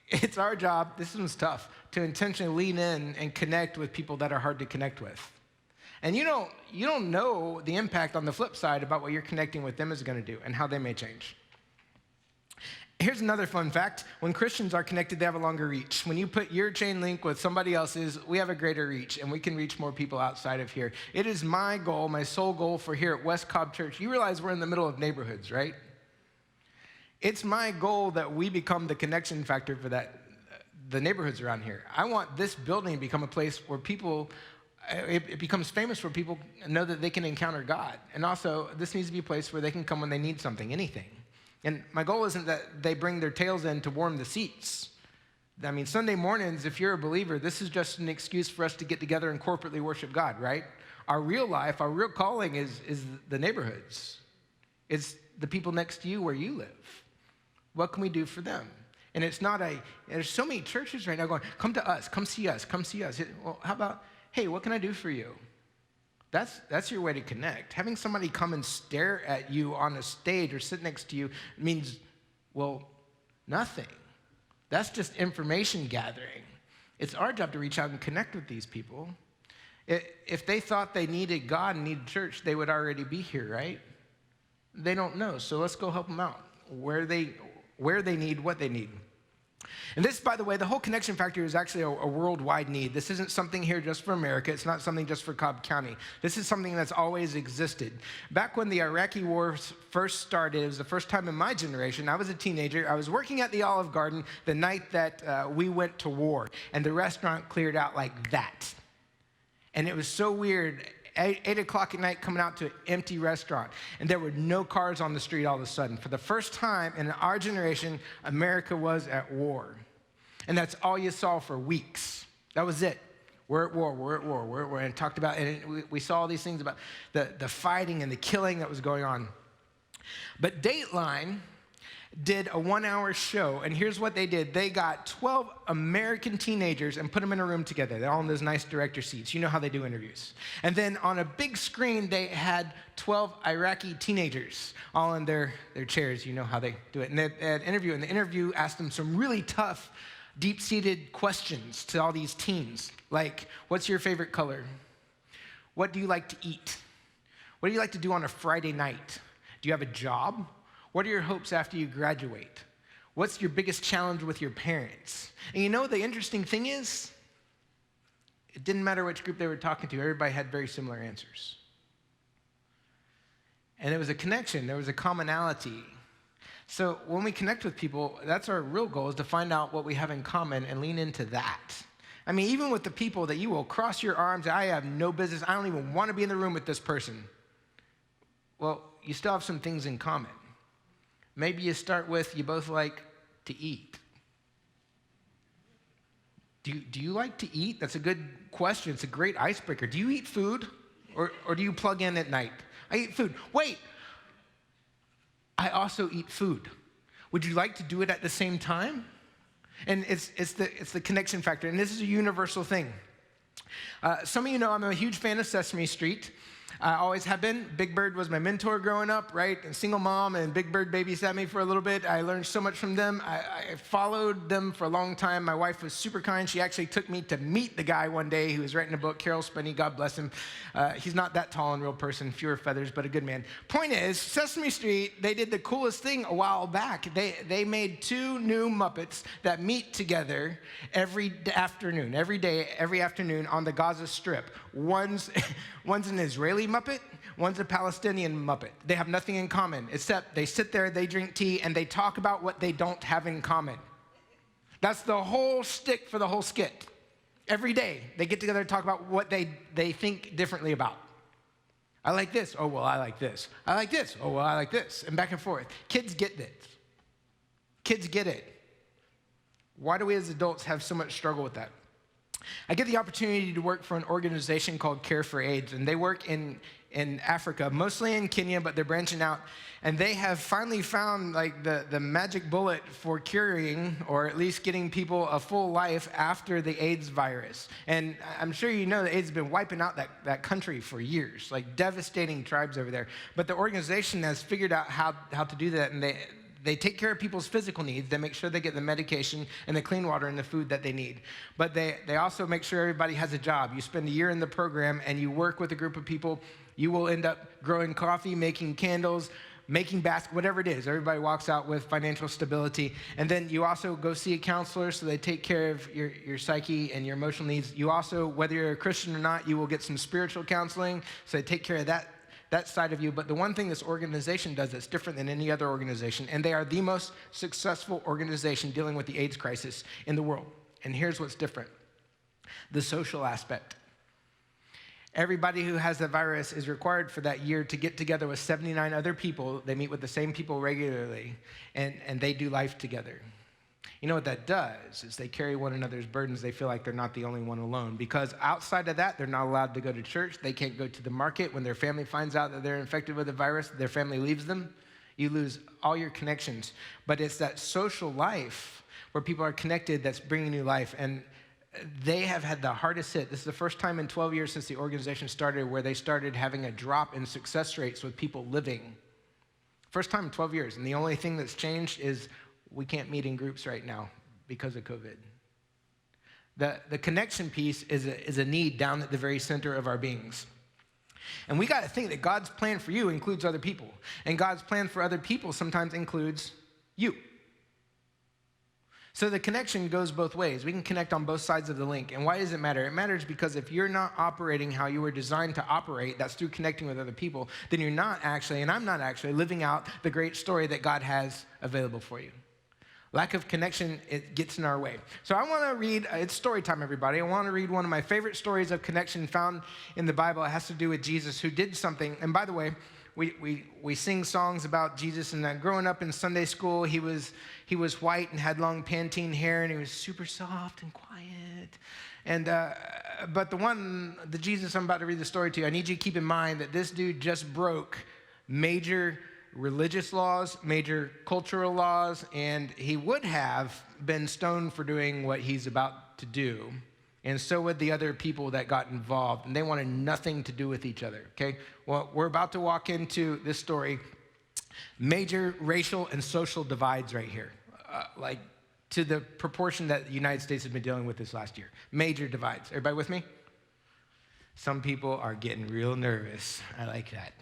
it's our job, this one's tough, to intentionally lean in and connect with people that are hard to connect with. And you don't know the impact on the flip side about what you're connecting with them is going to do and how they may change. Here's another fun fact. When Christians are connected, they have a longer reach. When you put your chain link with somebody else's, we have a greater reach, and we can reach more people outside of here. It is my goal, my sole goal for here at West Cobb Church. You realize we're in the middle of neighborhoods, right? It's my goal that we become the connection factor for the neighborhoods around here. I want this building to become a place where it becomes famous where people know that they can encounter God. And also, this needs to be a place where they can come when they need something, anything. And my goal isn't that they bring their tails in to warm the seats. I mean, Sunday mornings, if you're a believer, this is just an excuse for us to get together and corporately worship God, right? Our real life, our real calling is the neighborhoods. It's the people next to you where you live. What can we do for them? And there's so many churches right now going, come to us, come see us, come see us. Well, how about, hey, what can I do for you? That's your way to connect. Having somebody come and stare at you on a stage or sit next to you means, well, nothing. That's just information gathering. It's our job to reach out and connect with these people. If they thought they needed God and needed church, they would already be here, right? They don't know, so let's go help them out where they need what they need. And this, by the way, the whole connection factor is actually a worldwide need. This isn't something here just for America. It's not something just for Cobb County. This is something that's always existed. Back when the Iraqi war first started, it was the first time in my generation, I was a teenager. I was working at the Olive Garden the night that we went to war, and the restaurant cleared out like that. And it was so weird. 8 o'clock at night coming out to an empty restaurant, and there were no cars on the street all of a sudden. For the first time in our generation, America was at war. And that's all you saw for weeks. That was it. We're at war, we're at war, we're at war. And talked about, and we saw all these things about the fighting and the killing that was going on. But Dateline did a 1-hour show, and here's what they did. They got 12 American teenagers and put them in a room together. They're all in those nice director seats. You know how they do interviews. And then on a big screen, they had 12 Iraqi teenagers all in their chairs. You know how they do it. And they had an interview, and the interview asked them some really tough, deep-seated questions to all these teens, like, what's your favorite color? What do you like to eat? What do you like to do on a Friday night? Do you have a job? What are your hopes after you graduate? What's your biggest challenge with your parents? And you know the interesting thing is, it didn't matter which group they were talking to, everybody had very similar answers. And there was a connection, there was a commonality. So when we connect with people, that's our real goal, is to find out what we have in common and lean into that. I mean, even with the people that you will cross your arms, I have no business, I don't even want to be in the room with this person. Well, you still have some things in common. Maybe you start with, you both like to eat. Do you like to eat? That's a good question. It's a great icebreaker. Do you eat food or do you plug in at night? I eat food. Wait, I also eat food. Would you like to do it at the same time? And it's the connection factor, and this is a universal thing. Some of you know I'm a huge fan of Sesame Street. I always have been. Big Bird was my mentor growing up, right? And single mom, and Big Bird babysat me for a little bit. I learned so much from them. I followed them for a long time. My wife was super kind. She actually took me to meet the guy one day who was writing a book, Carol Spinney, God bless him. He's not that tall in real person, fewer feathers, but a good man. Point is, Sesame Street, they did the coolest thing a while back. They made 2 new Muppets that meet together every afternoon, every day, every afternoon on the Gaza Strip. One's an Israeli Muppet, one's a Palestinian Muppet. They have nothing in common, except they sit there, they drink tea, and they talk about what they don't have in common. That's the whole shtick for the whole skit. Every day, they get together and talk about what they think differently about. I like this. Oh, well, I like this. I like this. Oh, well, I like this. And back and forth. Kids get this. Kids get it. Why do we as adults have so much struggle with that? I get the opportunity to work for an organization called Care for AIDS, and they work in Africa, mostly in Kenya, but they're branching out. And they have finally found like the magic bullet for curing, or at least getting people a full life after the AIDS virus. And I'm sure you know that AIDS has been wiping out that country for years, like devastating tribes over there. But the organization has figured out how to do that, and they take care of people's physical needs. They make sure they get the medication and the clean water and the food that they need. But they also make sure everybody has a job. You spend a year in the program and you work with a group of people. You will end up growing coffee, making candles, making baskets, whatever it is. Everybody walks out with financial stability. And then you also go see a counselor, so they take care of your psyche and your emotional needs. You also, whether you're a Christian or not, you will get some spiritual counseling, so they take care of that side of you. But the one thing this organization does that's different than any other organization, and they are the most successful organization dealing with the AIDS crisis in the world. And here's what's different: the social aspect. Everybody who has the virus is required for that year to get together with 79 other people. They meet with the same people regularly, and they do life together. You know what that does is they carry one another's burdens. They feel like they're not the only one alone, because outside of that, they're not allowed to go to church. They can't go to the market. When their family finds out that they're infected with the virus, their family leaves them. You lose all your connections. But it's that social life where people are connected that's bringing you life. And they have had the hardest hit. This is the first time in 12 years since the organization started where they started having a drop in success rates with people living. First time in 12 years. And the only thing that's changed is we can't meet in groups right now because of COVID. The connection piece is a need down at the very center of our beings. And we got to think that God's plan for you includes other people. And God's plan for other people sometimes includes you. So the connection goes both ways. We can connect on both sides of the link. And why does it matter? It matters because if you're not operating how you were designed to operate, that's through connecting with other people, then you're not actually, and I'm not actually, living out the great story that God has available for you. Lack of connection, it gets in our way. So I want to read, it's story time, everybody. I want to read one of my favorite stories of connection found in the Bible. It has to do with Jesus, who did something. And by the way, we sing songs about Jesus, and growing up in Sunday school, he was white and had long Pantene hair, and he was super soft and quiet. And but the Jesus I'm about to read the story to, I need you to keep in mind that this dude just broke major religious laws, major cultural laws, and he would have been stoned for doing what he's about to do. And so would the other people that got involved, and they wanted nothing to do with each other, okay? Well, we're about to walk into this story. Major racial and social divides right here, like to the proportion that the United States has been dealing with this last year. Major divides. Everybody with me? Some people are getting real nervous. I like that.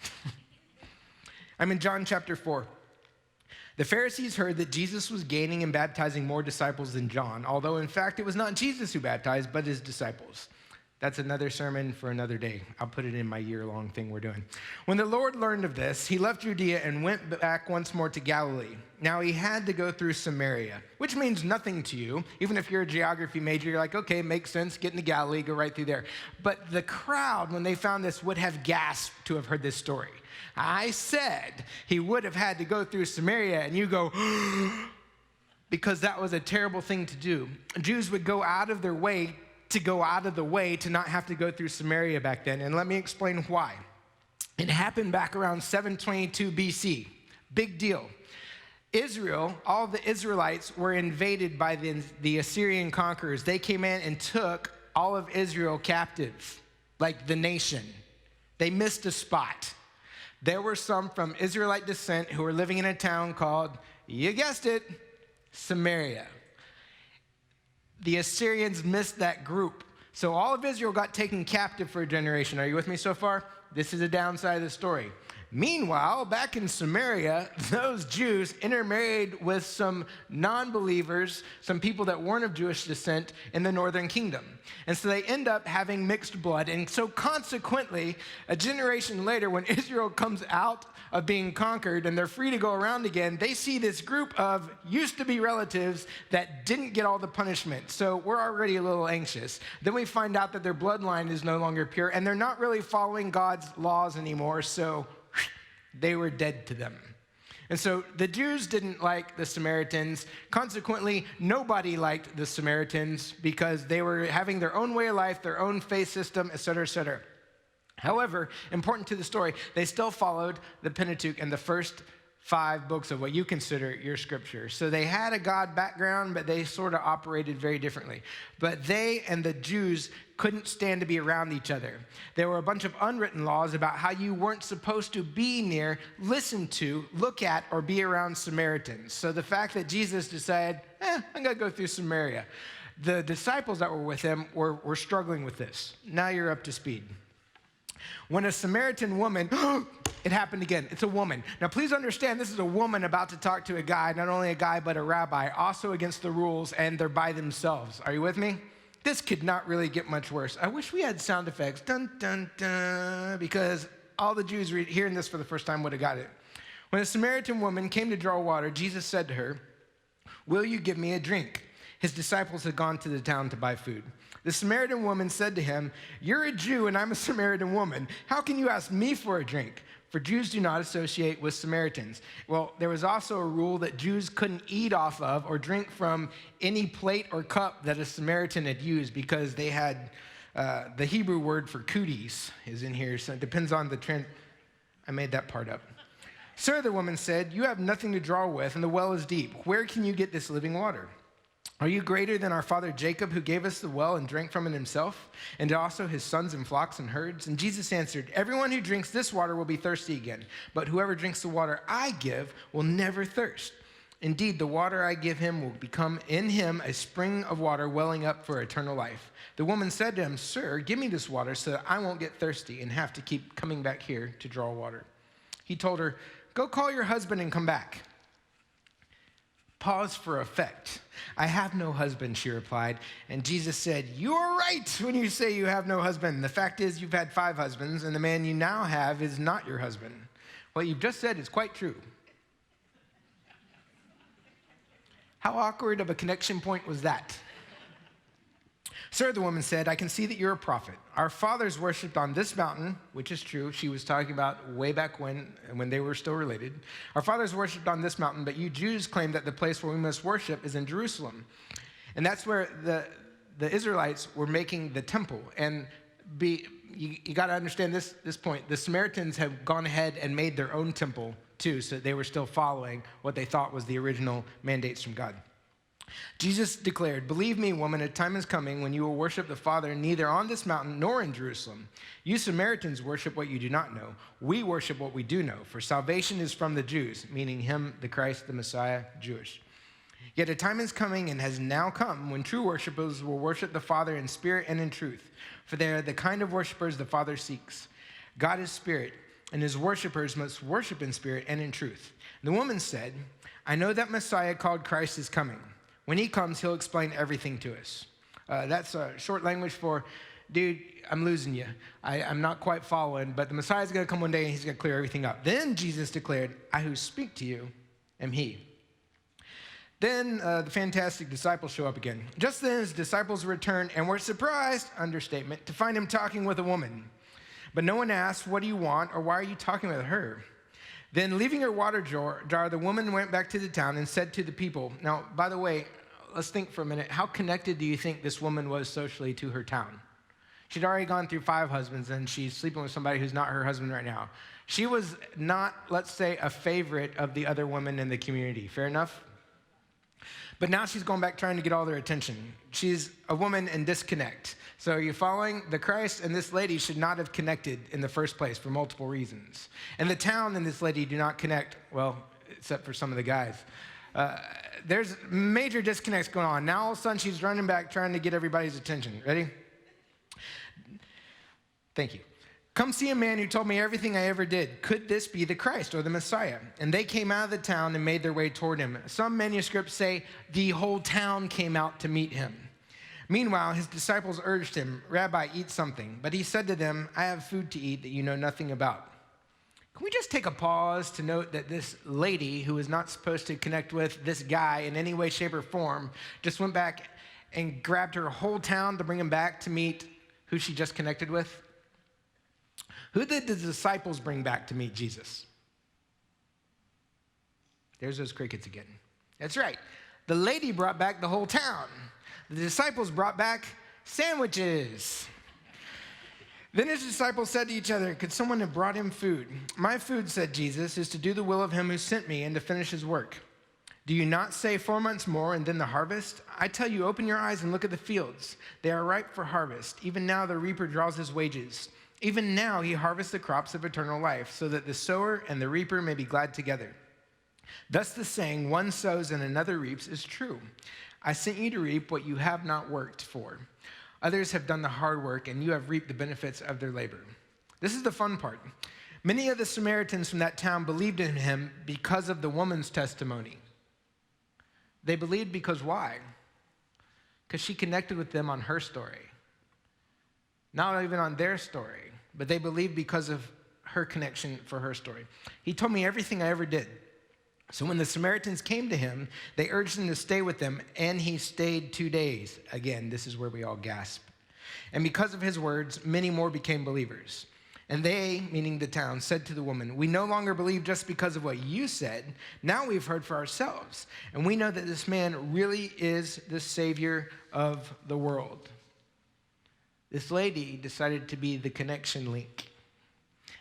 I'm in John chapter 4. The Pharisees heard that Jesus was gaining and baptizing more disciples than John, although in fact it was not Jesus who baptized, but his disciples. That's another sermon for another day. I'll put it in my year-long thing we're doing. When the Lord learned of this, he left Judea and went back once more to Galilee. Now he had to go through Samaria, which means nothing to you. Even if you're a geography major, you're like, okay, makes sense, get into Galilee, go right through there. But the crowd, when they found this, would have gasped to have heard this story. I said he would have had to go through Samaria, and you go, because that was a terrible thing to do. Jews would go out of their way to not have to go through Samaria back then. And let me explain why. It happened back around 722 BC. Big deal. Israel, all the Israelites were invaded by the Assyrian conquerors. They came in and took all of Israel captive, like the nation. They missed a spot. There were some from Israelite descent who were living in a town called, you guessed it, Samaria. The Assyrians missed that group. So all of Israel got taken captive for a generation. Are you with me so far? This is the downside of the story. Meanwhile, back in Samaria, those Jews intermarried with some non-believers, some people that weren't of Jewish descent in the northern kingdom. And so they end up having mixed blood. And so consequently, a generation later, when Israel comes out of being conquered and they're free to go around again, they see this group of used-to-be relatives that didn't get all the punishment. So we're already a little anxious. Then we find out that their bloodline is no longer pure, and they're not really following God's laws anymore, so they were dead to them. And so the Jews didn't like the Samaritans. Consequently, nobody liked the Samaritans because they were having their own way of life, their own faith system, et cetera, et cetera. However, important to the story, they still followed the Pentateuch and the first 5 books of what you consider your scripture. So they had a God background, but they sort of operated very differently. But they and the Jews couldn't stand to be around each other. There were a bunch of unwritten laws about how you weren't supposed to be near, listen to, look at, or be around Samaritans. So the fact that Jesus decided, I'm going to go through Samaria, the disciples that were with him were struggling with this. Now you're up to speed. When a Samaritan woman, it happened again, it's a woman. Now please understand, this is a woman about to talk to a guy, not only a guy, but a rabbi, also against the rules, and they're by themselves. Are you with me? This could not really get much worse. I wish we had sound effects, dun, dun, dun, because all the Jews hearing this for the first time would have got it. When a Samaritan woman came to draw water, Jesus said to her, "Will you give me a drink?" His disciples had gone to the town to buy food. The Samaritan woman said to him, "You're a Jew and I'm a Samaritan woman. How can you ask me for a drink?" For Jews do not associate with Samaritans. Well, there was also a rule that Jews couldn't eat off of or drink from any plate or cup that a Samaritan had used because they had the Hebrew word for cooties is in here, so it depends on the I made that part up. "Sir," the woman said, "you have nothing to draw with and the well is deep. Where can you get this living water? Are you greater than our father Jacob, who gave us the well and drank from it himself, and also his sons and flocks and herds?" And Jesus answered, "Everyone who drinks this water will be thirsty again, but whoever drinks the water I give will never thirst. Indeed, the water I give him will become in him a spring of water welling up for eternal life." The woman said to him, "Sir, give me this water so that I won't get thirsty and have to keep coming back here to draw water." He told her, "Go call your husband and come back." Pause for effect. "I have no husband," she replied. And Jesus said, "You are right when you say you have no husband. The fact is you've had 5 husbands, and the man you now have is not your husband. What you've just said is quite true." How awkward of a connection point was that? "Sir," the woman said, "I can see that you're a prophet. Our fathers worshipped on this mountain," which is true. She was talking about way back when they were still related. "Our fathers worshipped on this mountain, but you Jews claim that the place where we must worship is in Jerusalem." And that's where the Israelites were making the temple. And you got to understand this point. The Samaritans have gone ahead and made their own temple too, so they were still following what they thought was the original mandates from God. Jesus declared, "Believe me, woman, a time is coming when you will worship the Father neither on this mountain nor in Jerusalem. You Samaritans worship what you do not know. We worship what we do know, for salvation is from the Jews," meaning him, the Christ, the Messiah, Jewish. "Yet a time is coming and has now come when true worshipers will worship the Father in spirit and in truth, for they are the kind of worshipers the Father seeks. God is spirit, and his worshipers must worship in spirit and in truth." The woman said, "I know that Messiah called Christ is coming. When he comes, he'll explain everything to us." That's a short language for, dude, I'm losing you. I'm not quite following, but the Messiah's going to come one day and he's going to clear everything up. Then Jesus declared, "I who speak to you am he." Then the fantastic disciples show up again. Just then his disciples returned and were surprised, understatement, to find him talking with a woman. But no one asked, "What do you want?" or "Why are you talking with her?" Then, leaving her water jar, the woman went back to the town and said to the people, now, by the way, let's think for a minute. How connected do you think this woman was socially to her town? She'd already gone through 5 husbands, and she's sleeping with somebody who's not her husband right now. She was not, let's say, a favorite of the other women in the community. Fair enough? But now she's going back trying to get all their attention. She's a woman in disconnect. So you're following the Christ, and this lady should not have connected in the first place for multiple reasons. And the town and this lady do not connect, well, except for some of the guys. There's major disconnects going on. Now all of a sudden she's running back trying to get everybody's attention. Ready? Thank you. "Come see a man who told me everything I ever did. Could this be the Christ or the Messiah?" And they came out of the town and made their way toward him. Some manuscripts say the whole town came out to meet him. Meanwhile, his disciples urged him, "Rabbi, eat something." But he said to them, "I have food to eat that you know nothing about." Can we just take a pause to note that this lady, who is not supposed to connect with this guy in any way, shape, or form, just went back and grabbed her whole town to bring him back to meet who she just connected with? Who did the disciples bring back to meet Jesus? There's those crickets again. That's right. The lady brought back the whole town. The disciples brought back sandwiches. Then his disciples said to each other, could someone have brought him food? My food, said Jesus, is to do the will of him who sent me and to finish his work. Do you not say 4 months more and then the harvest? I tell you, open your eyes and look at the fields. They are ripe for harvest. Even now the reaper draws his wages. Even now he harvests the crops of eternal life, so that the sower and the reaper may be glad together. Thus the saying, one sows and another reaps, is true. I sent you to reap what you have not worked for. Others have done the hard work, and you have reaped the benefits of their labor. This is the fun part. Many of the Samaritans from that town believed in him because of the woman's testimony. They believed because why? Because she connected with them on her story. Not even on their story, but they believed because of her connection for her story. He told me everything I ever did. So when the Samaritans came to him, they urged him to stay with them, and he stayed 2 days. Again, this is where we all gasp. And because of his words, many more became believers. And they, meaning the town, said to the woman, we no longer believe just because of what you said. Now we've heard for ourselves, and we know that this man really is the Savior of the world. This lady decided to be the connection link,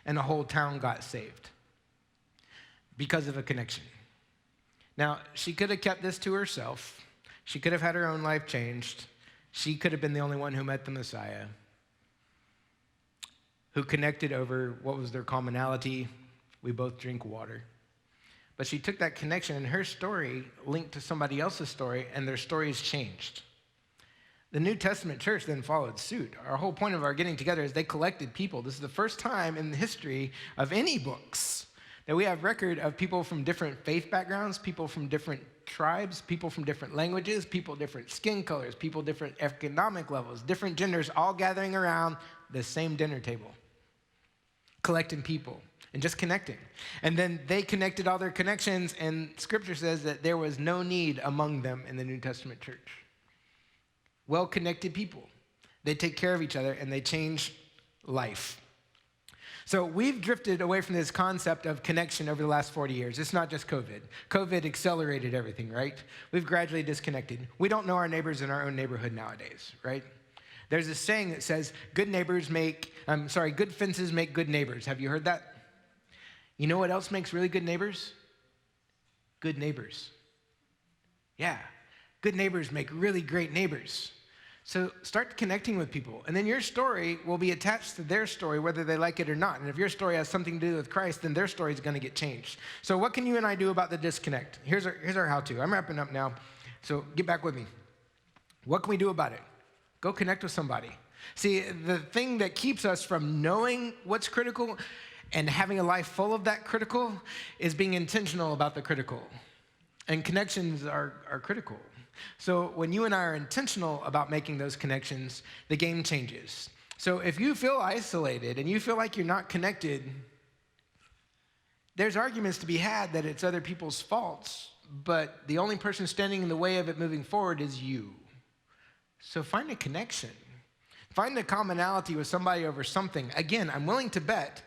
and the whole town got saved because of a connection. Now, she could have kept this to herself. She could have had her own life changed. She could have been the only one who met the Messiah, who connected over what was their commonality. We both drink water. But she took that connection and her story linked to somebody else's story, and their stories changed. The New Testament church then followed suit. Our whole point of our getting together is they collected people. This is the first time in the history of any books that we have record of people from different faith backgrounds, people from different tribes, people from different languages, people different skin colors, people different economic levels, different genders, all gathering around the same dinner table, collecting people and just connecting. And then they connected all their connections, and Scripture says that there was no need among them in the New Testament church. Well-connected people. They take care of each other, and they change life. So we've drifted away from this concept of connection over the last 40 years. It's not just COVID. COVID accelerated everything, right? We've gradually disconnected. We don't know our neighbors in our own neighborhood nowadays, right? There's a saying that says, good fences make good neighbors. Have you heard that? You know what else makes really good neighbors? Good neighbors. Yeah, good neighbors make really great neighbors. So start connecting with people, and then your story will be attached to their story, whether they like it or not. And if your story has something to do with Christ, then their story is going to get changed. So what can you and I do about the disconnect? Here's our how-to. I'm wrapping up now, so get back with me. What can we do about it? Go connect with somebody. See, the thing that keeps us from knowing what's critical and having a life full of that critical is being intentional about the critical. And connections are critical. So when you and I are intentional about making those connections, the game changes. So if you feel isolated and you feel like you're not connected, there's arguments to be had that it's other people's faults, but the only person standing in the way of it moving forward is you. So find a connection. Find the commonality with somebody over something. Again, I'm willing to bet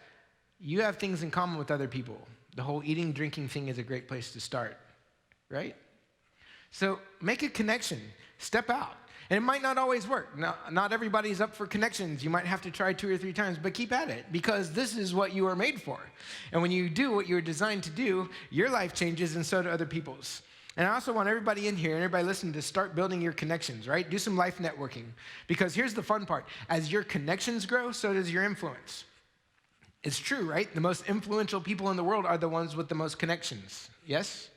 you have things in common with other people. The whole eating, drinking thing is a great place to start, right? So make a connection, step out. And it might not always work. Not everybody's up for connections. You might have to try 2 or 3 times, but keep at it because this is what you are made for. And when you do what you're designed to do, your life changes and so do other people's. And I also want everybody in here and everybody listening to start building your connections, right? Do some life networking because here's the fun part. As your connections grow, so does your influence. It's true, right? The most influential people in the world are the ones with the most connections, yes?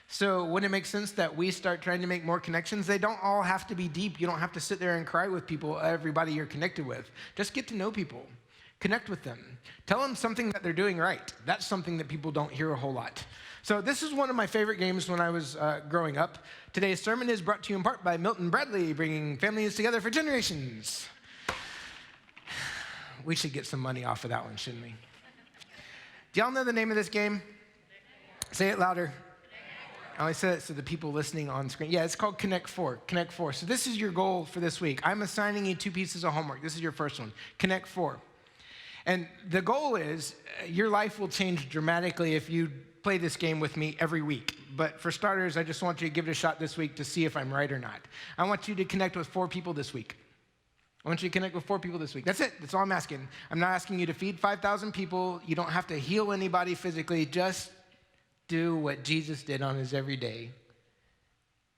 So wouldn't it make sense that we start trying to make more connections? They don't all have to be deep. You don't have to sit there and cry with people, everybody you're connected with. Just get to know people. Connect with them. Tell them something that they're doing right. That's something that people don't hear a whole lot. So this is one of my favorite games when I was growing up. Today's sermon is brought to you in part by Milton Bradley, bringing families together for generations. We should get some money off of that one, shouldn't we? Do y'all know the name of this game? Say it louder. I always said it so the people listening on screen. Yeah, it's called Connect 4. Connect 4. So this is your goal for this week. I'm assigning you 2 pieces of homework. This is your first one. Connect 4. And the goal is your life will change dramatically if you play this game with me every week. but for starters, I just want you to give it a shot this week to see if I'm right or not. I want you to connect with 4 people this week. I want you to connect with 4 people this week. That's it. That's all I'm asking. I'm not asking you to feed 5,000 people. You don't have to heal anybody physically. Just do what Jesus did on his everyday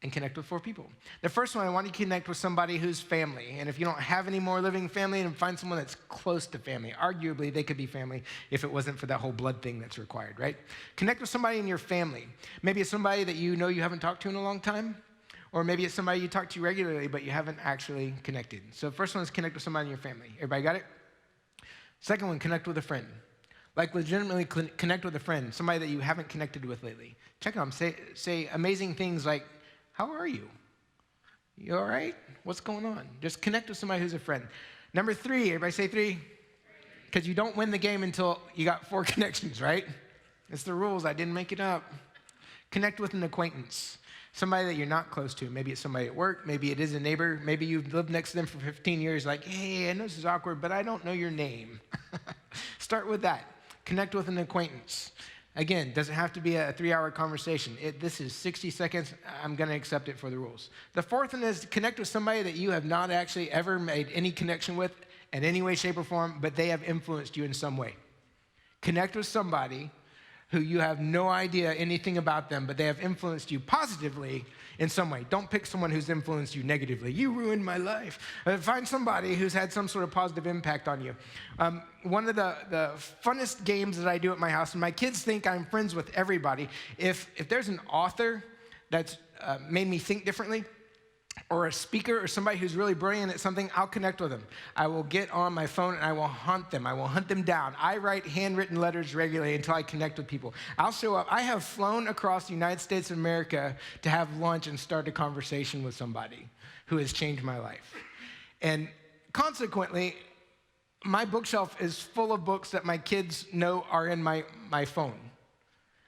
and connect with 4 people. The first one, I want you to connect with somebody who's family. And if you don't have any more living family, then find someone that's close to family. Arguably, they could be family if it wasn't for that whole blood thing that's required, right? Connect with somebody in your family. Maybe it's somebody that you know you haven't talked to in a long time, or maybe it's somebody you talk to regularly, but you haven't actually connected. So the first one is connect with somebody in your family. Everybody got it? Second one, connect with a friend. Like legitimately connect with a friend, somebody that you haven't connected with lately. Check on them. Say amazing things like, how are you? You all right? What's going on? Just connect with somebody who's a friend. Number 3, everybody say 3. Because you don't win the game until you got 4 connections, right? It's the rules. I didn't make it up. Connect with an acquaintance, somebody that you're not close to. Maybe it's somebody at work. Maybe it is a neighbor. Maybe you've lived next to them for 15 years. Like, hey, I know this is awkward, but I don't know your name. Start with that. Connect with an acquaintance. Again, doesn't have to be a 3-hour conversation. This is 60 seconds. I'm going to accept it for the rules. The fourth one is connect with somebody that you have not actually ever made any connection with in any way, shape, or form, but they have influenced you in some way. Connect with somebody who you have no idea anything about them, but they have influenced you positively in some way. Don't pick someone who's influenced you negatively. You ruined my life. Find somebody who's had some sort of positive impact on you. One of the funnest games that I do at my house, and my kids think I'm friends with everybody, if there's an author that's made me think differently, or a speaker or somebody who's really brilliant at something, I'll connect with them. I will get on my phone and I will hunt them. I will hunt them down. I write handwritten letters regularly until I connect with people. I'll show up. I have flown across the United States of America to have lunch and start a conversation with somebody who has changed my life. And consequently, my bookshelf is full of books that my kids know are in my phone.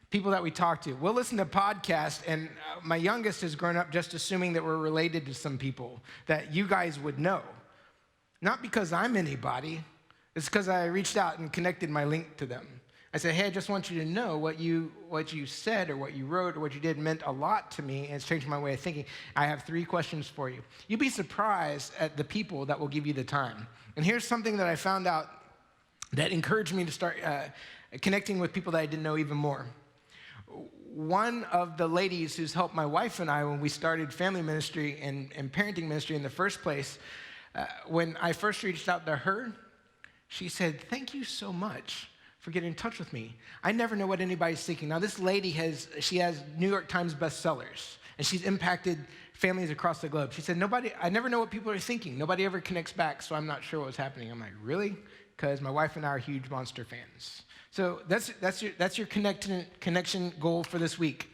People that we talk to. We'll listen to podcasts, and my youngest has grown up just assuming that we're related to some people that you guys would know. Not because I'm anybody, it's because I reached out and connected my link to them. I said, hey, I just want you to know what you said or what you wrote or what you did meant a lot to me, and it's changed my way of thinking. I have 3 questions for you. You'd be surprised at the people that will give you the time. And here's something that I found out that encouraged me to start connecting with people that I didn't know even more. One of the ladies who's helped my wife and I when we started family ministry and parenting ministry in the first place, when I first reached out to her, she said, thank you so much for getting in touch with me. I never know what anybody's thinking. Now, this lady has New York Times bestsellers, and she's impacted families across the globe. She said, I never know what people are thinking. Nobody ever connects back, so I'm not sure what's happening. I'm like, really? Because my wife and I are huge Monster fans. So that's your connection goal for this week.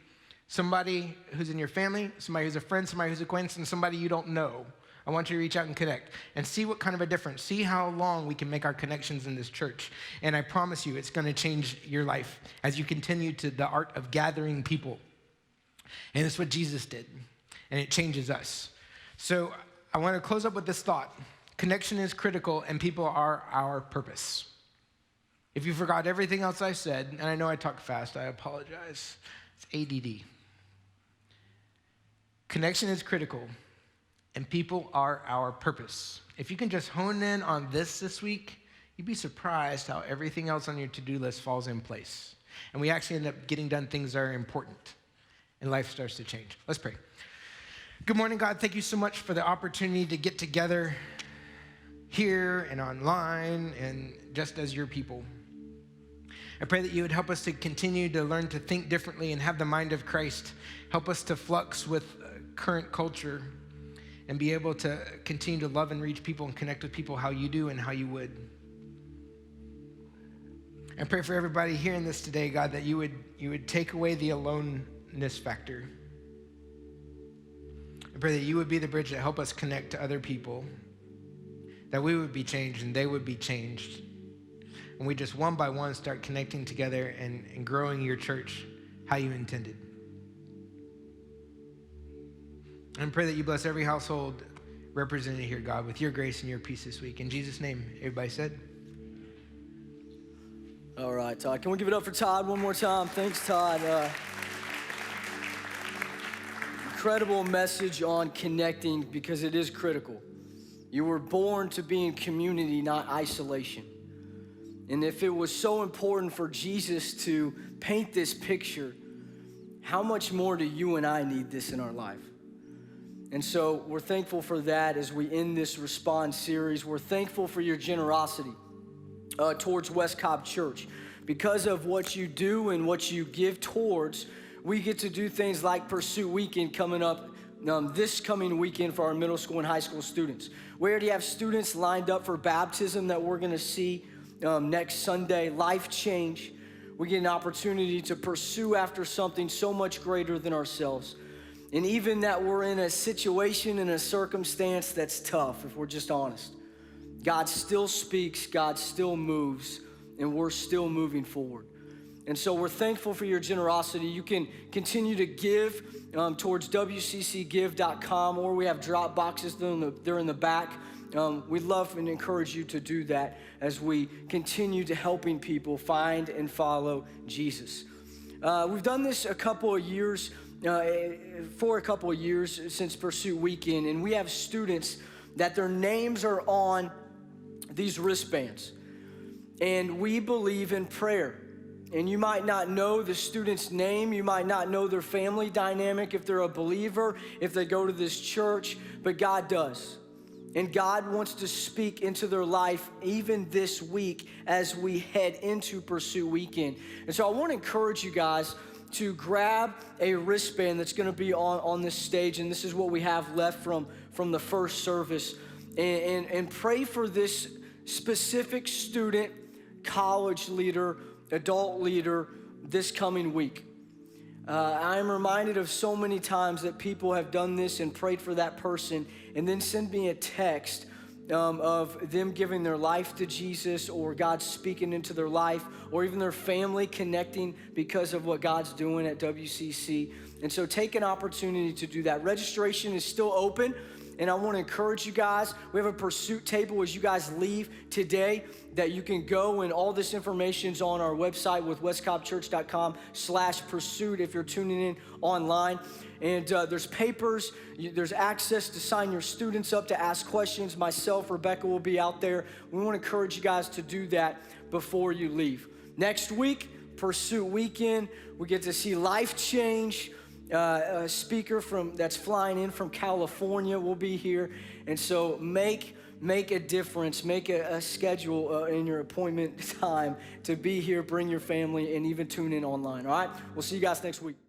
Somebody who's in your family, somebody who's a friend, somebody who's an acquaintance, and somebody you don't know. I want you to reach out and connect and see what kind of a difference. See how long we can make our connections in this church. And I promise you, it's going to change your life as you continue to the art of gathering people. And it's what Jesus did, and it changes us. So I want to close up with this thought. Connection is critical, and people are our purpose. If you forgot everything else I said, and I know I talk fast, I apologize. It's ADD. Connection is critical, and people are our purpose. If you can just hone in on this week, you'd be surprised how everything else on your to-do list falls in place. And we actually end up getting done things that are important, and life starts to change. Let's pray. Good morning, God. Thank you so much for the opportunity to get together here and online and just as your people. I pray that you would help us to continue to learn to think differently and have the mind of Christ. Help us to flux with current culture and be able to continue to love and reach people and connect with people how you do and how you would. I pray for everybody hearing this today, God, that you would take away the aloneness factor. I pray that you would be the bridge that help us connect to other people, that we would be changed and they would be changed. And we just one by one start connecting together and growing your church how you intended. And pray that you bless every household represented here, God, with your grace and your peace this week. In Jesus' name, everybody said. All right, Todd. Can we give it up for Todd one more time? Thanks, Todd. incredible message on connecting because it is critical. You were born to be in community, not isolation. And if it was so important for Jesus to paint this picture, how much more do you and I need this in our life? And so we're thankful for that as we end this Respond series. We're thankful for your generosity towards West Cobb Church. Because of what you do and what you give towards, we get to do things like Pursuit Weekend coming up this coming weekend for our middle school and high school students. We already have students lined up for baptism that we're gonna see next Sunday, life change. We get an opportunity to pursue after something so much greater than ourselves. And even that we're in a situation and a circumstance that's tough, if we're just honest. God still speaks, God still moves, and we're still moving forward. And so we're thankful for your generosity. You can continue to give towards wccgive.com, or we have drop boxes, they're in the back. We'd love and encourage you to do that as we continue to helping people find and follow Jesus. We've done this for a couple of years since Pursuit Weekend, and we have students that their names are on these wristbands. And we believe in prayer. And you might not know the student's name, you might not know their family dynamic, if they're a believer, if they go to this church, but God does. And God wants to speak into their life even this week as we head into Pursuit Weekend. And so I want to encourage you guys to grab a wristband that's going to be on this stage, and this is what we have left from the first service, and pray for this specific student, college leader, adult leader this coming week. I'm reminded of so many times that people have done this and prayed for that person and then send me a text of them giving their life to Jesus, or God speaking into their life, or even their family connecting because of what God's doing at WCC. And so take an opportunity to do that. Registration is still open. And I want to encourage you guys, we have a pursuit table as you guys leave today that you can go, and all this information's on our website with westcobbchurch.com/pursuit if you're tuning in online. And there's papers, there's access to sign your students up to ask questions. Myself, Rebecca will be out there. We want to encourage you guys to do that before you leave. Next week, Pursuit Weekend, we get to see life change. A speaker that's flying in from California will be here. And so make a difference, make a schedule in your appointment time to be here, bring your family, and even tune in online, all right? We'll see you guys next week.